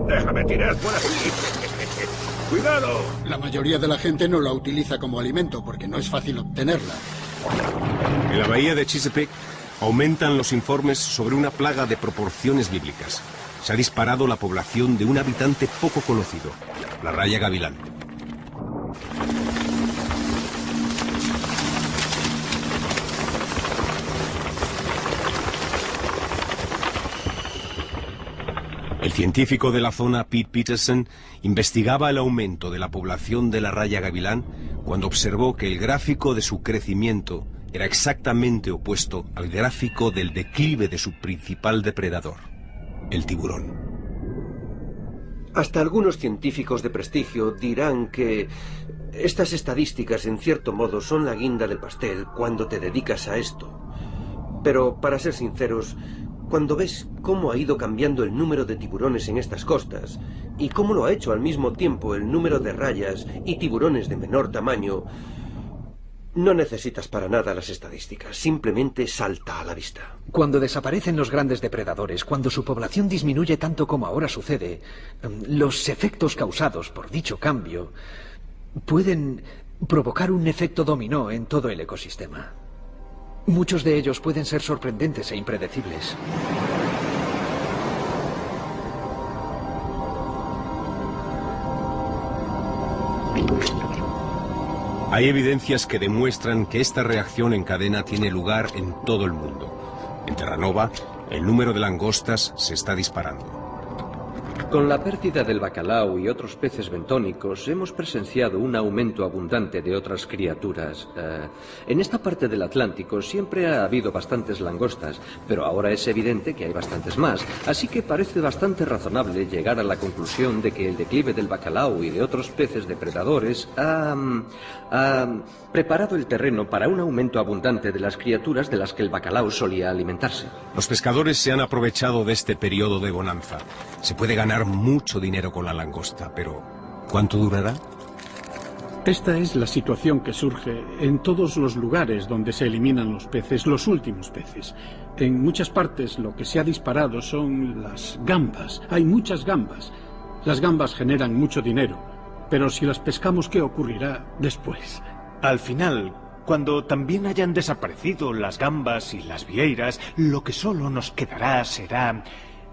¡Déjame tirar por aquí! ¡Cuidado! La mayoría de la gente no la utiliza como alimento porque no es fácil obtenerla. En la bahía de Chesapeake aumentan los informes sobre una plaga de proporciones bíblicas. Se ha disparado la población de un habitante poco conocido, la raya gavilán. El científico de la zona, Pete Peterson, investigaba el aumento de la población de la raya gavilán cuando observó que el gráfico de su crecimiento era exactamente opuesto al gráfico del declive de su principal depredador, el tiburón. Hasta algunos científicos de prestigio dirán que estas estadísticas, en cierto modo, son la guinda del pastel cuando te dedicas a esto. Pero, para ser sinceros, cuando ves cómo ha ido cambiando el número de tiburones en estas costas y cómo lo ha hecho al mismo tiempo el número de rayas y tiburones de menor tamaño, no necesitas para nada las estadísticas, simplemente salta a la vista. Cuando desaparecen los grandes depredadores, cuando su población disminuye tanto como ahora sucede, los efectos causados por dicho cambio pueden provocar un efecto dominó en todo el ecosistema. Muchos de ellos pueden ser sorprendentes e impredecibles. Hay evidencias que demuestran que esta reacción en cadena tiene lugar en todo el mundo. En Terranova, el número de langostas se está disparando. Con la pérdida del bacalao y otros peces bentónicos, hemos presenciado un aumento abundante de otras criaturas. En esta parte del Atlántico siempre ha habido bastantes langostas, pero ahora es evidente que hay bastantes más, así que parece bastante razonable llegar a la conclusión de que el declive del bacalao y de otros peces depredadores ha preparado el terreno para un aumento abundante de las criaturas de las que el bacalao solía alimentarse. Los pescadores se han aprovechado de este periodo de bonanza. Se puede ganar mucho dinero con la langosta, pero ¿cuánto durará? Esta es la situación que surge en todos los lugares donde se eliminan los peces, los últimos peces. En muchas partes lo que se ha disparado son las gambas. Hay muchas gambas. Las gambas generan mucho dinero, pero si las pescamos, ¿qué ocurrirá después? Al final, cuando también hayan desaparecido las gambas y las vieiras, lo que solo nos quedará será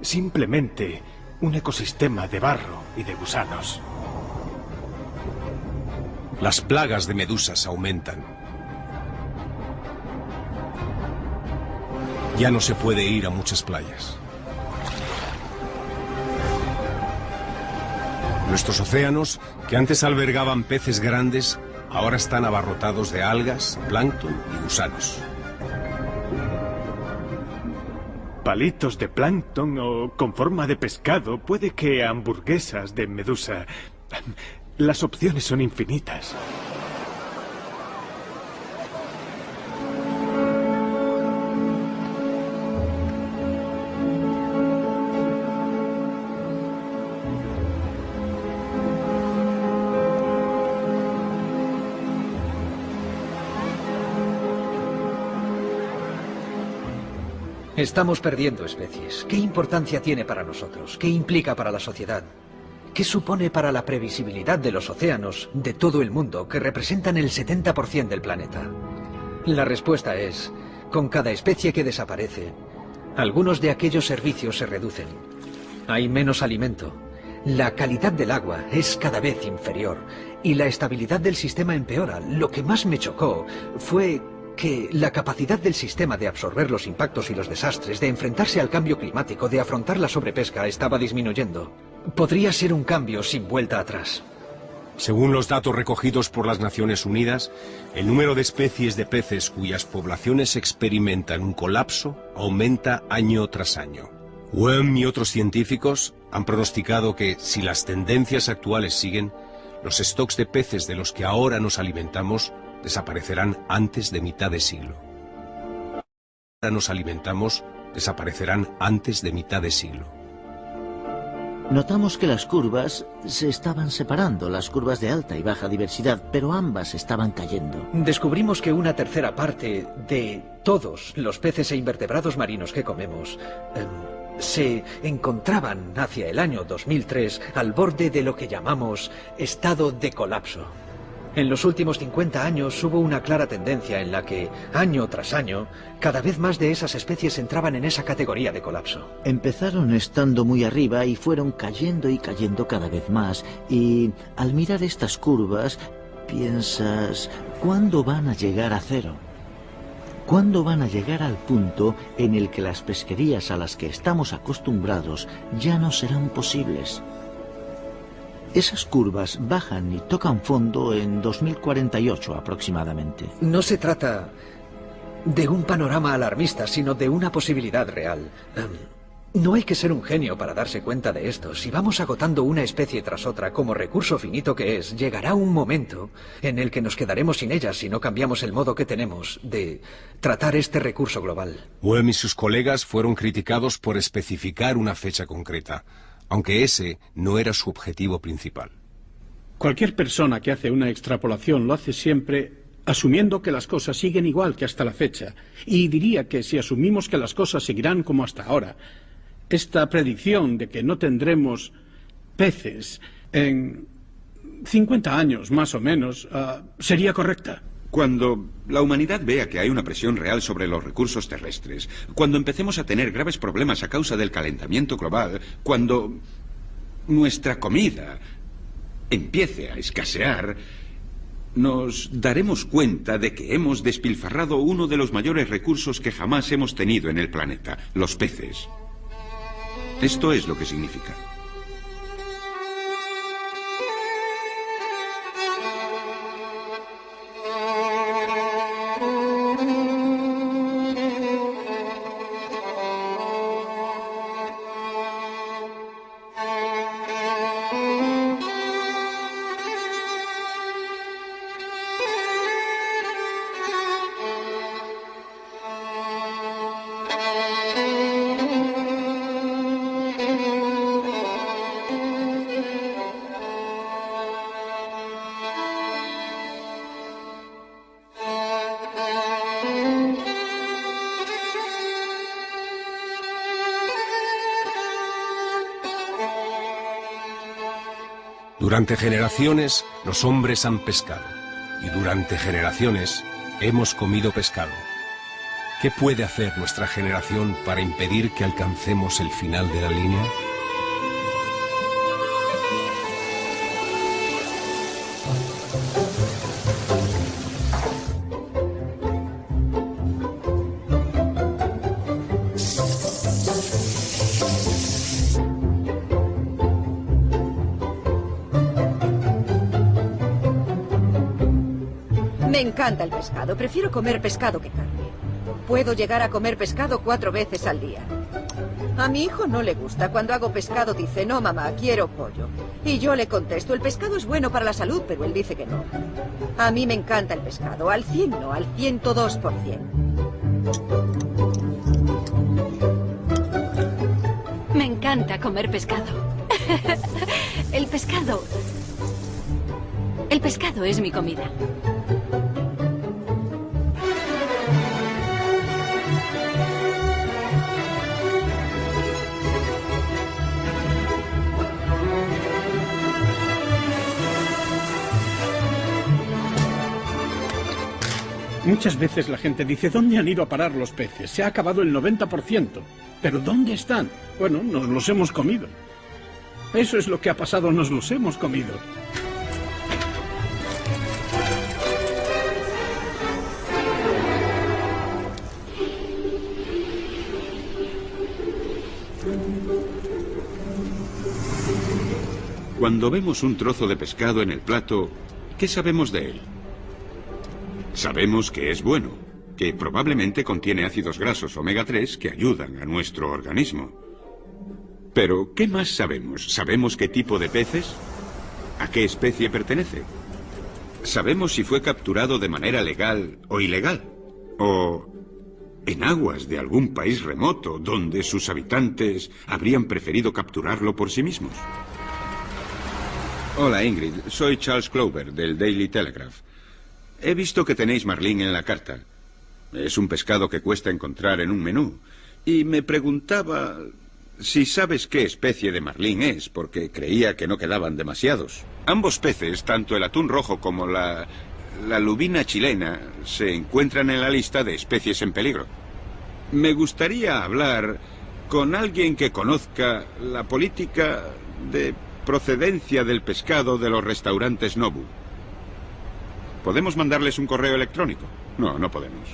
simplemente un ecosistema de barro y de gusanos. Las plagas de medusas aumentan. Ya no se puede ir a muchas playas. Nuestros océanos, que antes albergaban peces grandes, ahora están abarrotados de algas, plancton y gusanos. Palitos de plancton o con forma de pescado, puede que hamburguesas de medusa. Las opciones son infinitas. Estamos perdiendo especies. ¿Qué importancia tiene para nosotros? ¿Qué implica para la sociedad? ¿Qué supone para la previsibilidad de los océanos de todo el mundo, que representan el 70% del planeta? La respuesta es, con cada especie que desaparece, Algunos de aquellos servicios se reducen. Hay menos alimento. La calidad del agua es cada vez inferior y la estabilidad del sistema empeora. Lo que más me chocó fue que la capacidad del sistema de absorber los impactos y los desastres, de enfrentarse al cambio climático, de afrontar la sobrepesca, estaba disminuyendo. Podría ser un cambio sin vuelta atrás. Según los datos recogidos por las Naciones Unidas, el número de especies de peces cuyas poblaciones experimentan un colapso aumenta año tras año. Wem y otros científicos han pronosticado que, si las tendencias actuales siguen, los stocks de peces de los que ahora nos alimentamos desaparecerán antes de mitad de siglo. Desaparecerán antes de mitad de siglo. Notamos que las curvas se estaban separando, las curvas de alta y baja diversidad, pero ambas estaban cayendo. Descubrimos que una tercera parte de todos los peces e invertebrados marinos que comemos se encontraban hacia el año 2003 al borde de lo que llamamos estado de colapso. En los últimos 50 años hubo una clara tendencia en la que, año tras año, cada vez más de esas especies entraban en esa categoría de colapso. Empezaron estando muy arriba y fueron cayendo y cayendo cada vez más. Y al mirar estas curvas, piensas, ¿cuándo van a llegar a cero? ¿Cuándo van a llegar al punto en el que las pesquerías a las que estamos acostumbrados ya no serán posibles? Esas curvas bajan y tocan fondo en 2048 aproximadamente. No se trata de un panorama alarmista, sino de una posibilidad real. No hay que ser un genio para darse cuenta de esto. Si vamos agotando una especie tras otra como recurso finito que es, llegará un momento en el que nos quedaremos sin ellas si no cambiamos el modo que tenemos de tratar este recurso global. Wem y sus colegas fueron criticados por especificar una fecha concreta, aunque ese no era su objetivo principal. Cualquier persona que hace una extrapolación lo hace siempre asumiendo que las cosas siguen igual que hasta la fecha. Y diría que si asumimos que las cosas seguirán como hasta ahora, esta predicción de que no tendremos peces en 50 años más o menos sería correcta. Cuando la humanidad vea que hay una presión real sobre los recursos terrestres, cuando empecemos a tener graves problemas a causa del calentamiento global, cuando nuestra comida empiece a escasear, nos daremos cuenta de que hemos despilfarrado uno de los mayores recursos que jamás hemos tenido en el planeta, los peces. Esto es lo que significa. Durante generaciones, los hombres han pescado, y durante generaciones hemos comido pescado. ¿Qué puede hacer nuestra generación para impedir que alcancemos el final de la línea? Me encanta el pescado. Prefiero comer pescado que carne. Puedo llegar a comer pescado 4 veces al día. A mi hijo no le gusta. Cuando hago pescado dice, no mamá, quiero pollo. Y yo le contesto, el pescado es bueno para la salud, pero él dice que no. A mí me encanta el pescado. Al 100 no, al 102%. Me encanta comer pescado. El pescado es mi comida. Muchas veces la gente dice, ¿dónde han ido a parar los peces? Se ha acabado el 90%. ¿Pero dónde están? Bueno, nos los hemos comido. Eso es lo que ha pasado, nos los hemos comido. Cuando vemos un trozo de pescado en el plato, ¿qué sabemos de él? Sabemos que es bueno, que probablemente contiene ácidos grasos omega 3 que ayudan a nuestro organismo. Pero, ¿qué más sabemos? ¿Sabemos qué tipo de peces? ¿A qué especie pertenece? ¿Sabemos si fue capturado de manera legal o ilegal? ¿O en aguas de algún país remoto donde sus habitantes habrían preferido capturarlo por sí mismos? Hola Ingrid, soy Charles Clover del Daily Telegraph. He visto que tenéis marlín en la carta. Es un pescado que cuesta encontrar en un menú. Y me preguntaba si sabes qué especie de marlín es, porque creía que no quedaban demasiados. Ambos peces, tanto el atún rojo como la lubina chilena, se encuentran en la lista de especies en peligro. Me gustaría hablar con alguien que conozca la política de procedencia del pescado de los restaurantes Nobu. ¿Podemos mandarles un correo electrónico? No, no podemos.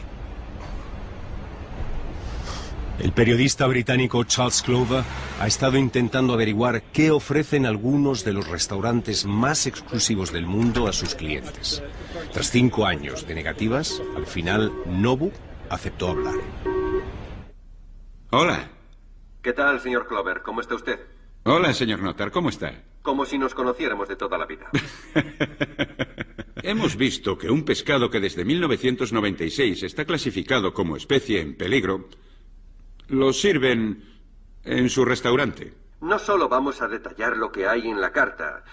El periodista británico Charles Clover ha estado intentando averiguar qué ofrecen algunos de los restaurantes más exclusivos del mundo a sus clientes. Tras 5 años de negativas, al final Nobu aceptó hablar. Hola. ¿Qué tal, señor Clover? ¿Cómo está usted? Hola, señor Notar, ¿cómo está? Como si nos conociéramos de toda la vida. Hemos visto que un pescado que desde 1996 está clasificado como especie en peligro, lo sirven en su restaurante. No solo vamos a detallar lo que hay en la carta,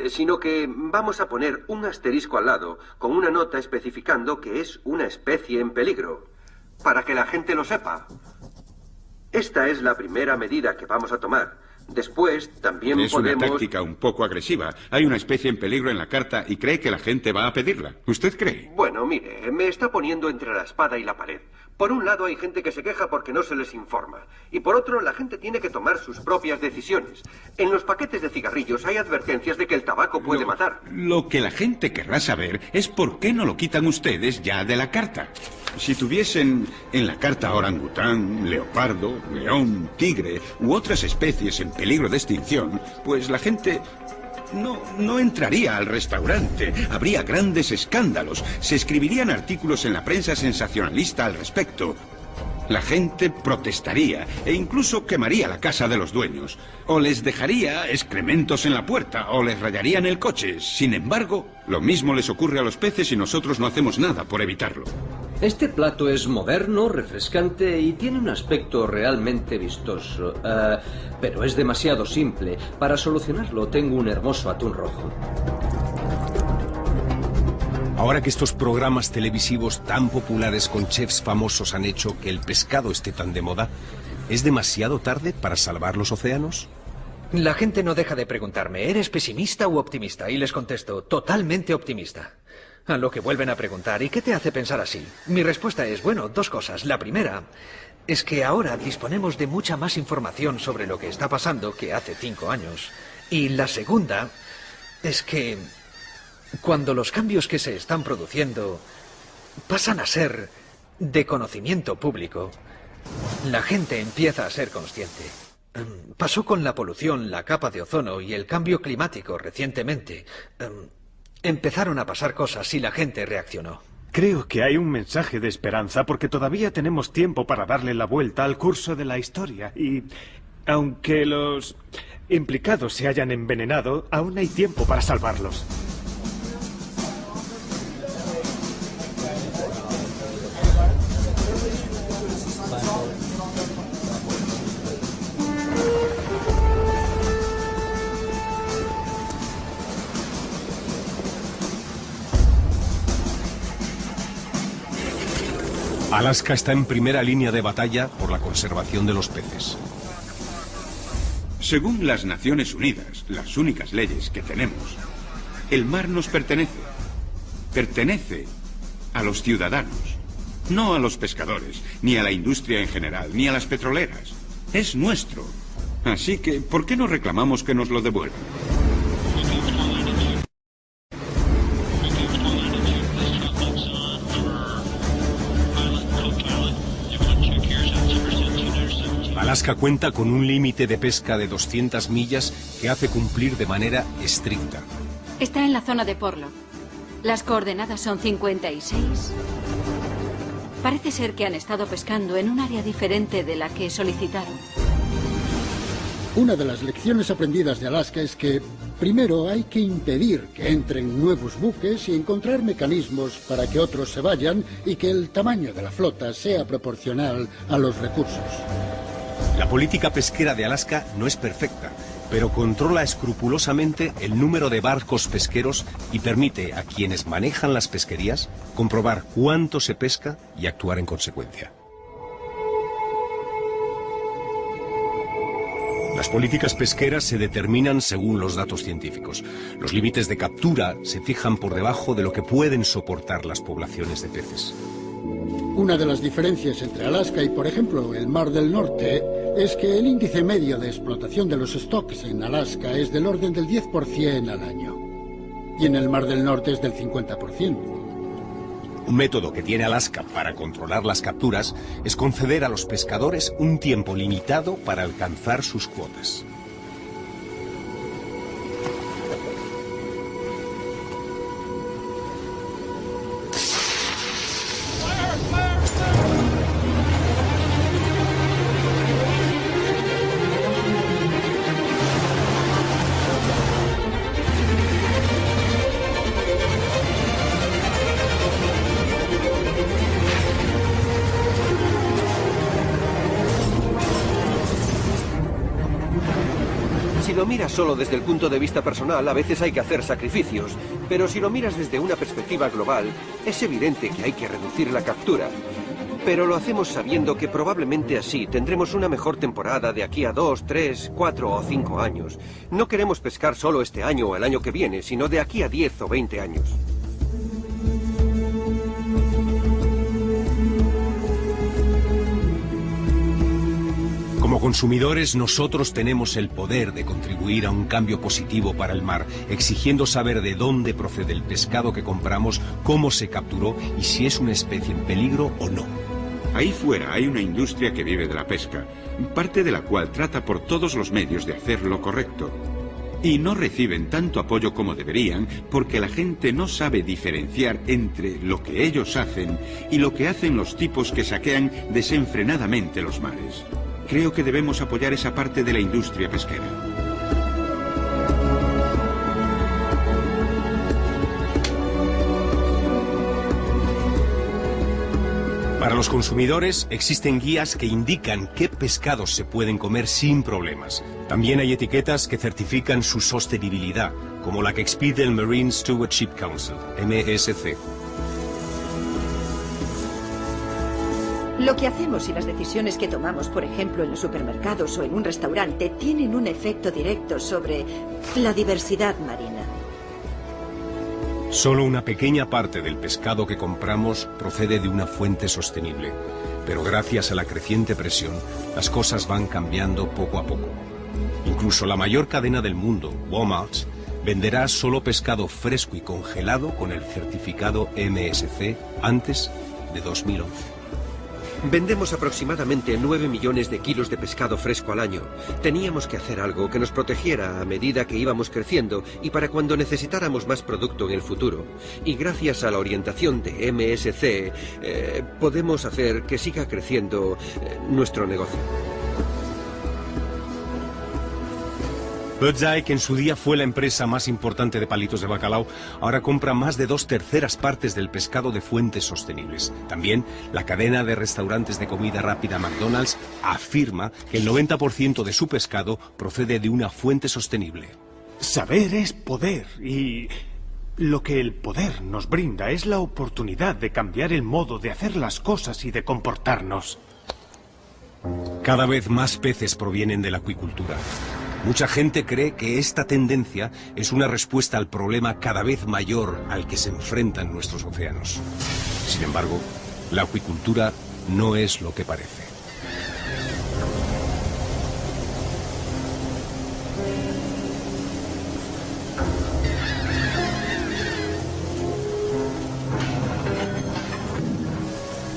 sino que vamos a poner un asterisco al lado con una nota especificando que es una especie en peligro, para que la gente lo sepa. Esta es la primera medida que vamos a tomar. Después, también es podemos... una táctica un poco agresiva. Hay una especie en peligro en la carta y cree que la gente va a pedirla. ¿Usted cree? Bueno, mire, me está poniendo entre la espada y la pared. Por un lado hay gente que se queja porque no se les informa. Y por otro, la gente tiene que tomar sus propias decisiones. En los paquetes de cigarrillos hay advertencias de que el tabaco puede matar. Lo que la gente querrá saber es por qué no lo quitan ustedes ya de la carta. Si tuviesen en la carta orangután, leopardo, león, tigre u otras especies en peligro de extinción, pues la gente no entraría al restaurante. Habría grandes escándalos. Se escribirían artículos en la prensa sensacionalista al respecto. La gente protestaría e incluso quemaría la casa de los dueños. O les dejaría excrementos en la puerta o les rayarían el coche. Sin embargo, lo mismo les ocurre a los peces y nosotros no hacemos nada por evitarlo. Este plato es moderno, refrescante y tiene un aspecto realmente vistoso. Pero es demasiado simple. Para solucionarlo tengo un hermoso atún rojo. Ahora que estos programas televisivos tan populares con chefs famosos han hecho que el pescado esté tan de moda, ¿es demasiado tarde para salvar los océanos? La gente no deja de preguntarme, ¿eres pesimista u optimista? Y les contesto, totalmente optimista. A lo que vuelven a preguntar, ¿y qué te hace pensar así? Mi respuesta es, bueno, 2 cosas. La primera es que ahora disponemos de mucha más información sobre lo que está pasando que hace 5 años. Y la segunda es que cuando los cambios que se están produciendo pasan a ser de conocimiento público, la gente empieza a ser consciente. Pasó con la polución, la capa de ozono y el cambio climático recientemente. Empezaron a pasar cosas y la gente reaccionó. Creo que hay un mensaje de esperanza porque todavía tenemos tiempo para darle la vuelta al curso de la historia. Y aunque los implicados se hayan envenenado, aún hay tiempo para salvarlos. Alaska está en primera línea de batalla por la conservación de los peces. Según las Naciones Unidas, las únicas leyes que tenemos, el mar nos pertenece. Pertenece a los ciudadanos. No a los pescadores, ni a la industria en general, ni a las petroleras. Es nuestro. Así que, ¿por qué no reclamamos que nos lo devuelvan? Alaska cuenta con un límite de pesca de 200 millas que hace cumplir de manera estricta. Está en la zona de Porlock. Las coordenadas son 56. Parece ser que han estado pescando en un área diferente de la que solicitaron. Una de las lecciones aprendidas de Alaska es que primero hay que impedir que entren nuevos buques y encontrar mecanismos para que otros se vayan y que el tamaño de la flota sea proporcional a los recursos. La política pesquera de Alaska no es perfecta, pero controla escrupulosamente el número de barcos pesqueros y permite a quienes manejan las pesquerías comprobar cuánto se pesca y actuar en consecuencia. Las políticas pesqueras se determinan según los datos científicos. Los límites de captura se fijan por debajo de lo que pueden soportar las poblaciones de peces. Una de las diferencias entre Alaska y, por ejemplo, el Mar del Norte es que el índice medio de explotación de los stocks en Alaska es del orden del 10% al año. Y en el Mar del Norte es del 50%. Un método que tiene Alaska para controlar las capturas es conceder a los pescadores un tiempo limitado para alcanzar sus cuotas. Si lo miras solo desde el punto de vista personal, a veces hay que hacer sacrificios. Pero si lo miras desde una perspectiva global, es evidente que hay que reducir la captura. Pero lo hacemos sabiendo que probablemente así tendremos una mejor temporada de aquí a 2, 3, 4 o 5 años. No queremos pescar solo este año o el año que viene, sino de aquí a 10 o 20 años. Como consumidores, nosotros tenemos el poder de contribuir a un cambio positivo para el mar, exigiendo saber de dónde procede el pescado que compramos, cómo se capturó y si es una especie en peligro o no. Ahí fuera hay una industria que vive de la pesca, parte de la cual trata por todos los medios de hacer lo correcto. Y no reciben tanto apoyo como deberían porque la gente no sabe diferenciar entre lo que ellos hacen y lo que hacen los tipos que saquean desenfrenadamente los mares. Creo que debemos apoyar esa parte de la industria pesquera. Para los consumidores existen guías que indican qué pescados se pueden comer sin problemas. También hay etiquetas que certifican su sostenibilidad, como la que expide el Marine Stewardship Council, MSC. Lo que hacemos y las decisiones que tomamos, por ejemplo, en los supermercados o en un restaurante, tienen un efecto directo sobre la diversidad marina. Solo una pequeña parte del pescado que compramos procede de una fuente sostenible, pero gracias a la creciente presión, las cosas van cambiando poco a poco. Incluso la mayor cadena del mundo, Walmart, venderá solo pescado fresco y congelado con el certificado MSC antes de 2011. Vendemos aproximadamente 9 millones de kilos de pescado fresco al año. Teníamos que hacer algo que nos protegiera a medida que íbamos creciendo y para cuando necesitáramos más producto en el futuro. Y gracias a la orientación de MSC, podemos hacer que siga creciendo nuestro negocio. Birdseye, que en su día fue la empresa más importante de palitos de bacalao, ahora compra más de 2/3 partes del pescado de fuentes sostenibles. También la cadena de restaurantes de comida rápida McDonald's afirma que el 90% de su pescado procede de una fuente sostenible. Saber es poder y lo que el poder nos brinda es la oportunidad de cambiar el modo de hacer las cosas y de comportarnos. Cada vez más peces provienen de la acuicultura. Mucha gente cree que esta tendencia es una respuesta al problema cada vez mayor al que se enfrentan nuestros océanos. Sin embargo, La acuicultura no es lo que parece.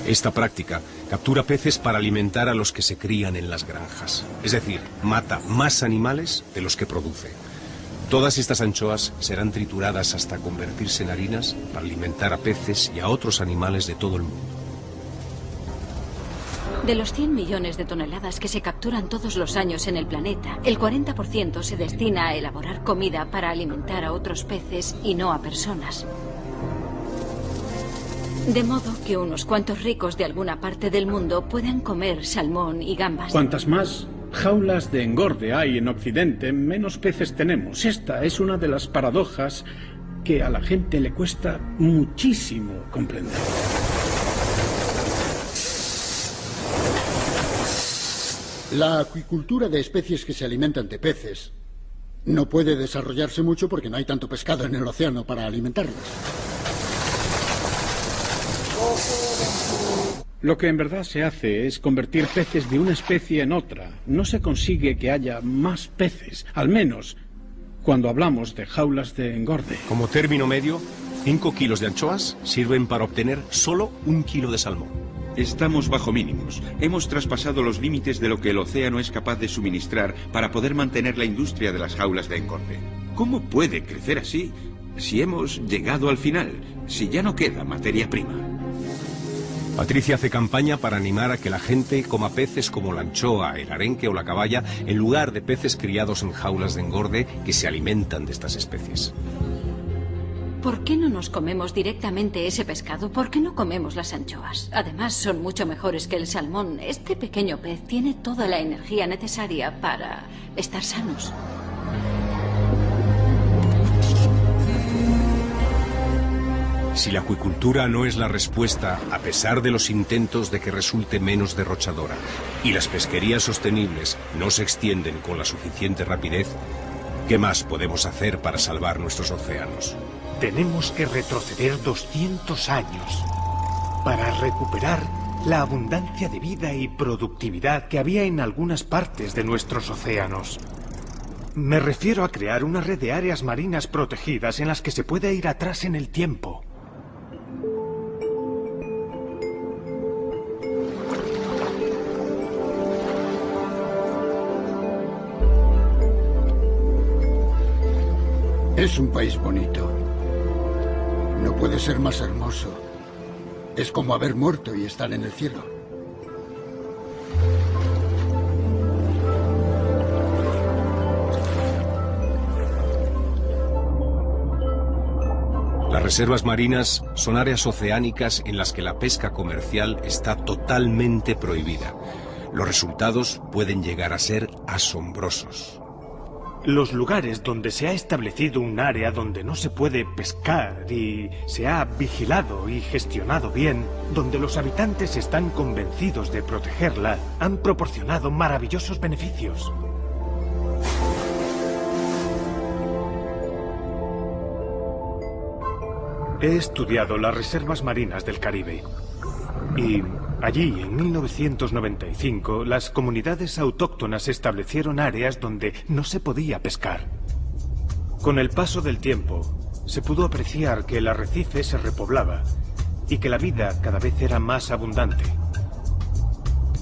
Esta práctica captura peces para alimentar a los que se crían en las granjas. Es decir, mata más animales de los que produce. Todas estas anchoas serán trituradas hasta convertirse en harinas para alimentar a peces y a otros animales de todo el mundo. De los 100 millones de toneladas que se capturan todos los años en el planeta, el 40% se destina a elaborar comida para alimentar a otros peces y no a personas. De modo que unos cuantos ricos de alguna parte del mundo pueden comer salmón y gambas. Cuantas más jaulas de engorde hay en Occidente, menos peces tenemos. Esta es una de las paradojas que a la gente le cuesta muchísimo comprender. La acuicultura de especies que se alimentan de peces no puede desarrollarse mucho porque no hay tanto pescado en el océano para alimentarlas. Lo que en verdad se hace es convertir peces de una especie en otra. No se consigue que haya más peces, al menos cuando hablamos de jaulas de engorde. Como término medio, 5 kilos de anchoas sirven para obtener solo 1 kilo de salmón. Estamos bajo mínimos. Hemos traspasado los límites de lo que el océano es capaz de suministrar para poder mantener la industria de las jaulas de engorde. ¿Cómo puede crecer así si hemos llegado al final, si ya no queda materia prima? Patricia hace campaña para animar a que la gente coma peces como la anchoa, el arenque o la caballa, en lugar de peces criados en jaulas de engorde que se alimentan de estas especies. ¿Por qué no nos comemos directamente ese pescado? ¿Por qué no comemos las anchoas? Además, son mucho mejores que el salmón. Este pequeño pez tiene toda la energía necesaria para estar sanos. Si la acuicultura no es la respuesta, a pesar de los intentos de que resulte menos derrochadora, y las pesquerías sostenibles no se extienden con la suficiente rapidez, ¿qué más podemos hacer para salvar nuestros océanos? Tenemos que retroceder 200 años para recuperar la abundancia de vida y productividad que había en algunas partes de nuestros océanos. Me refiero a crear una red de áreas marinas protegidas en las que se pueda ir atrás en el tiempo. Es un país bonito. No puede ser más hermoso. Es como haber muerto y estar en el cielo. Las reservas marinas son áreas oceánicas en las que la pesca comercial está totalmente prohibida. Los resultados pueden llegar a ser asombrosos. Los lugares donde se ha establecido un área donde no se puede pescar y se ha vigilado y gestionado bien, donde los habitantes están convencidos de protegerla, han proporcionado maravillosos beneficios. He estudiado las reservas marinas del Caribe y allí, en 1995, las comunidades autóctonas establecieron áreas donde no se podía pescar. Con el paso del tiempo, se pudo apreciar que el arrecife se repoblaba y que la vida cada vez era más abundante.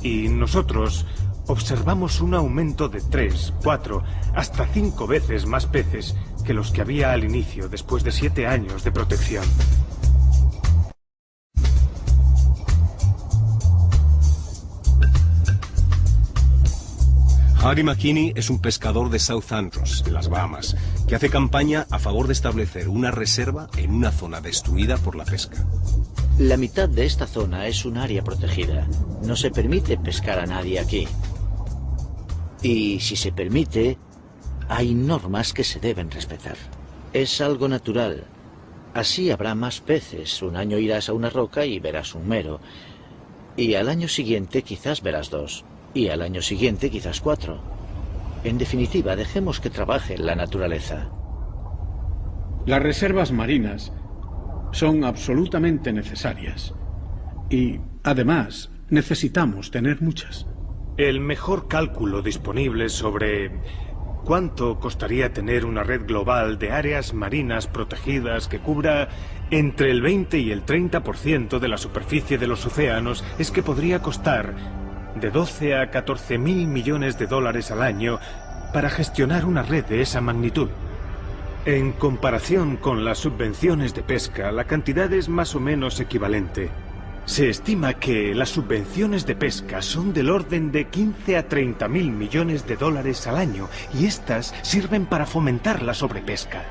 Y nosotros observamos un aumento de 3, 4, hasta 5 veces más peces que los que había al inicio, después de 7 años de protección. Harry McKinney es un pescador de South Andros, en las Bahamas, que hace campaña a favor de establecer una reserva en una zona destruida por la pesca. La mitad de esta zona es un área protegida. No se permite pescar a nadie aquí. Y si se permite, hay normas que se deben respetar. Es algo natural. Así habrá más peces. Un año irás a una roca y verás un mero. Y al año siguiente quizás verás 2. Y al año siguiente quizás 4. En definitiva, dejemos que trabaje la naturaleza. Las reservas marinas son absolutamente necesarias. Y, además, necesitamos tener muchas. El mejor cálculo disponible sobre cuánto costaría tener una red global de áreas marinas protegidas que cubra entre el 20 y el 30% de la superficie de los océanos es que podría costar de 12 a 14.000 millones de dólares al año para gestionar una red de esa magnitud. En comparación con las subvenciones de pesca, la cantidad es más o menos equivalente. Se estima que las subvenciones de pesca son del orden de 15 a 30.000 millones de dólares al año, y estas sirven para fomentar la sobrepesca.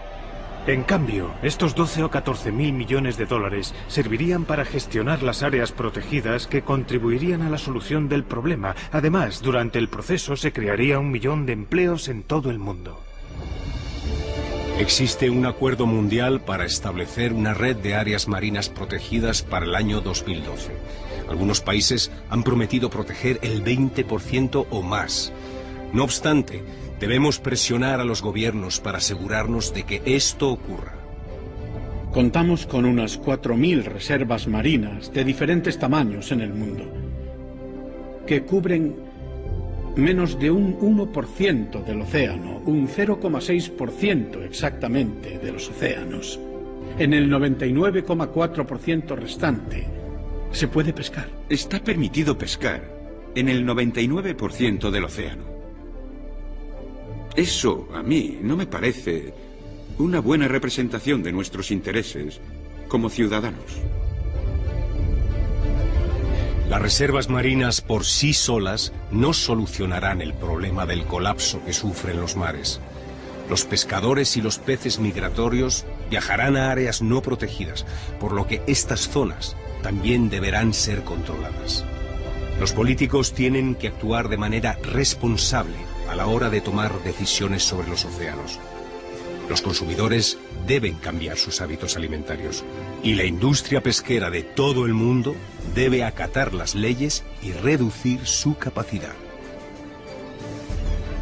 En cambio, estos 12 o 14.000 millones de dólares servirían para gestionar las áreas protegidas que contribuirían a la solución del problema. Además, durante el proceso se crearía 1 millón de empleos en todo el mundo. Existe un acuerdo mundial para establecer una red de áreas marinas protegidas para el año 2012. Algunos países han prometido proteger el 20% o más. No obstante, debemos presionar a los gobiernos para asegurarnos de que esto ocurra. Contamos con unas 4.000 reservas marinas de diferentes tamaños en el mundo, que cubren menos de un 1% del océano, un 0,6% exactamente de los océanos. En el 99,4% restante se puede pescar. Está permitido pescar en el 99% del océano. Eso, a mí, no me parece una buena representación de nuestros intereses como ciudadanos. Las reservas marinas por sí solas no solucionarán el problema del colapso que sufren los mares. Los pescadores y los peces migratorios viajarán a áreas no protegidas, por lo que estas zonas también deberán ser controladas. Los políticos tienen que actuar de manera responsable a la hora de tomar decisiones sobre los océanos. Los consumidores deben cambiar sus hábitos alimentarios y la industria pesquera de todo el mundo debe acatar las leyes y reducir su capacidad.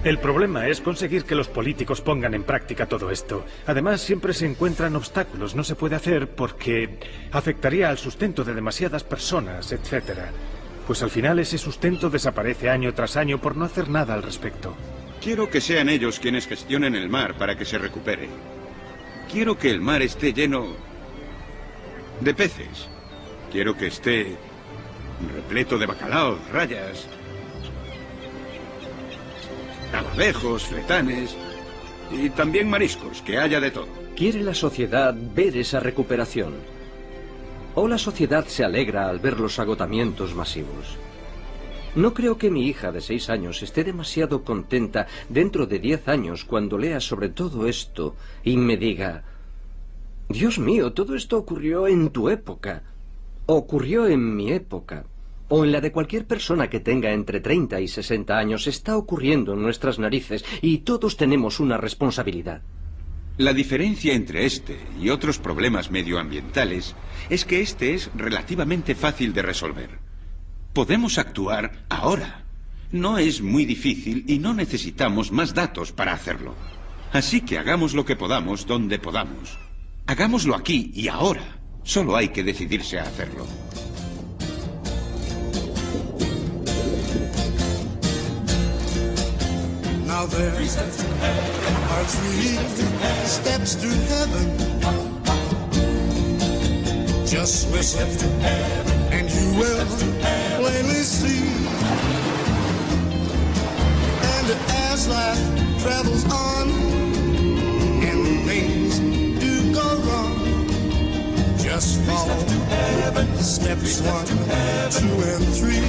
El problema es conseguir que los políticos pongan en práctica todo esto. Además, siempre se encuentran obstáculos. No se puede hacer porque afectaría al sustento de demasiadas personas, etc. Pues al final ese sustento desaparece año tras año por no hacer nada al respecto. Quiero que sean ellos quienes gestionen el mar para que se recupere. Quiero que el mar esté lleno de peces. Quiero que esté repleto de bacalaos, rayas, abejos, fletanes y también mariscos, que haya de todo. ¿Quiere la sociedad ver esa recuperación? ¿O la sociedad se alegra al ver los agotamientos masivos? No creo que mi hija de 6 años esté demasiado contenta dentro de 10 años cuando lea sobre todo esto y me diga: Dios mío, todo esto ocurrió en tu época, ocurrió en mi época, o en la de cualquier persona que tenga entre 30 y 60 años. Está ocurriendo en nuestras narices y todos tenemos una responsabilidad. La diferencia entre este y otros problemas medioambientales es que este es relativamente fácil de resolver. Podemos actuar ahora. No es muy difícil y no necesitamos más datos para hacerlo. Así que hagamos lo que podamos donde podamos. Hagámoslo aquí y ahora. Solo hay que decidirse a hacerlo. Now there are 3 steps to heaven. Just listen and you will plainly see. And as life travels on and things do go wrong, just follow steps 1, 2, and 3.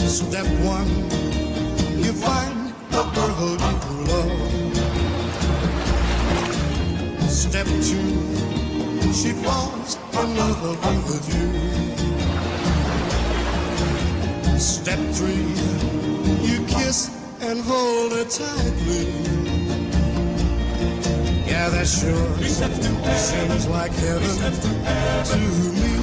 Step 1, you find a girl you love. Step 2, she falls in love with you. Step 3, you kiss and hold her tightly. Yeah, that sure seems like heaven to me.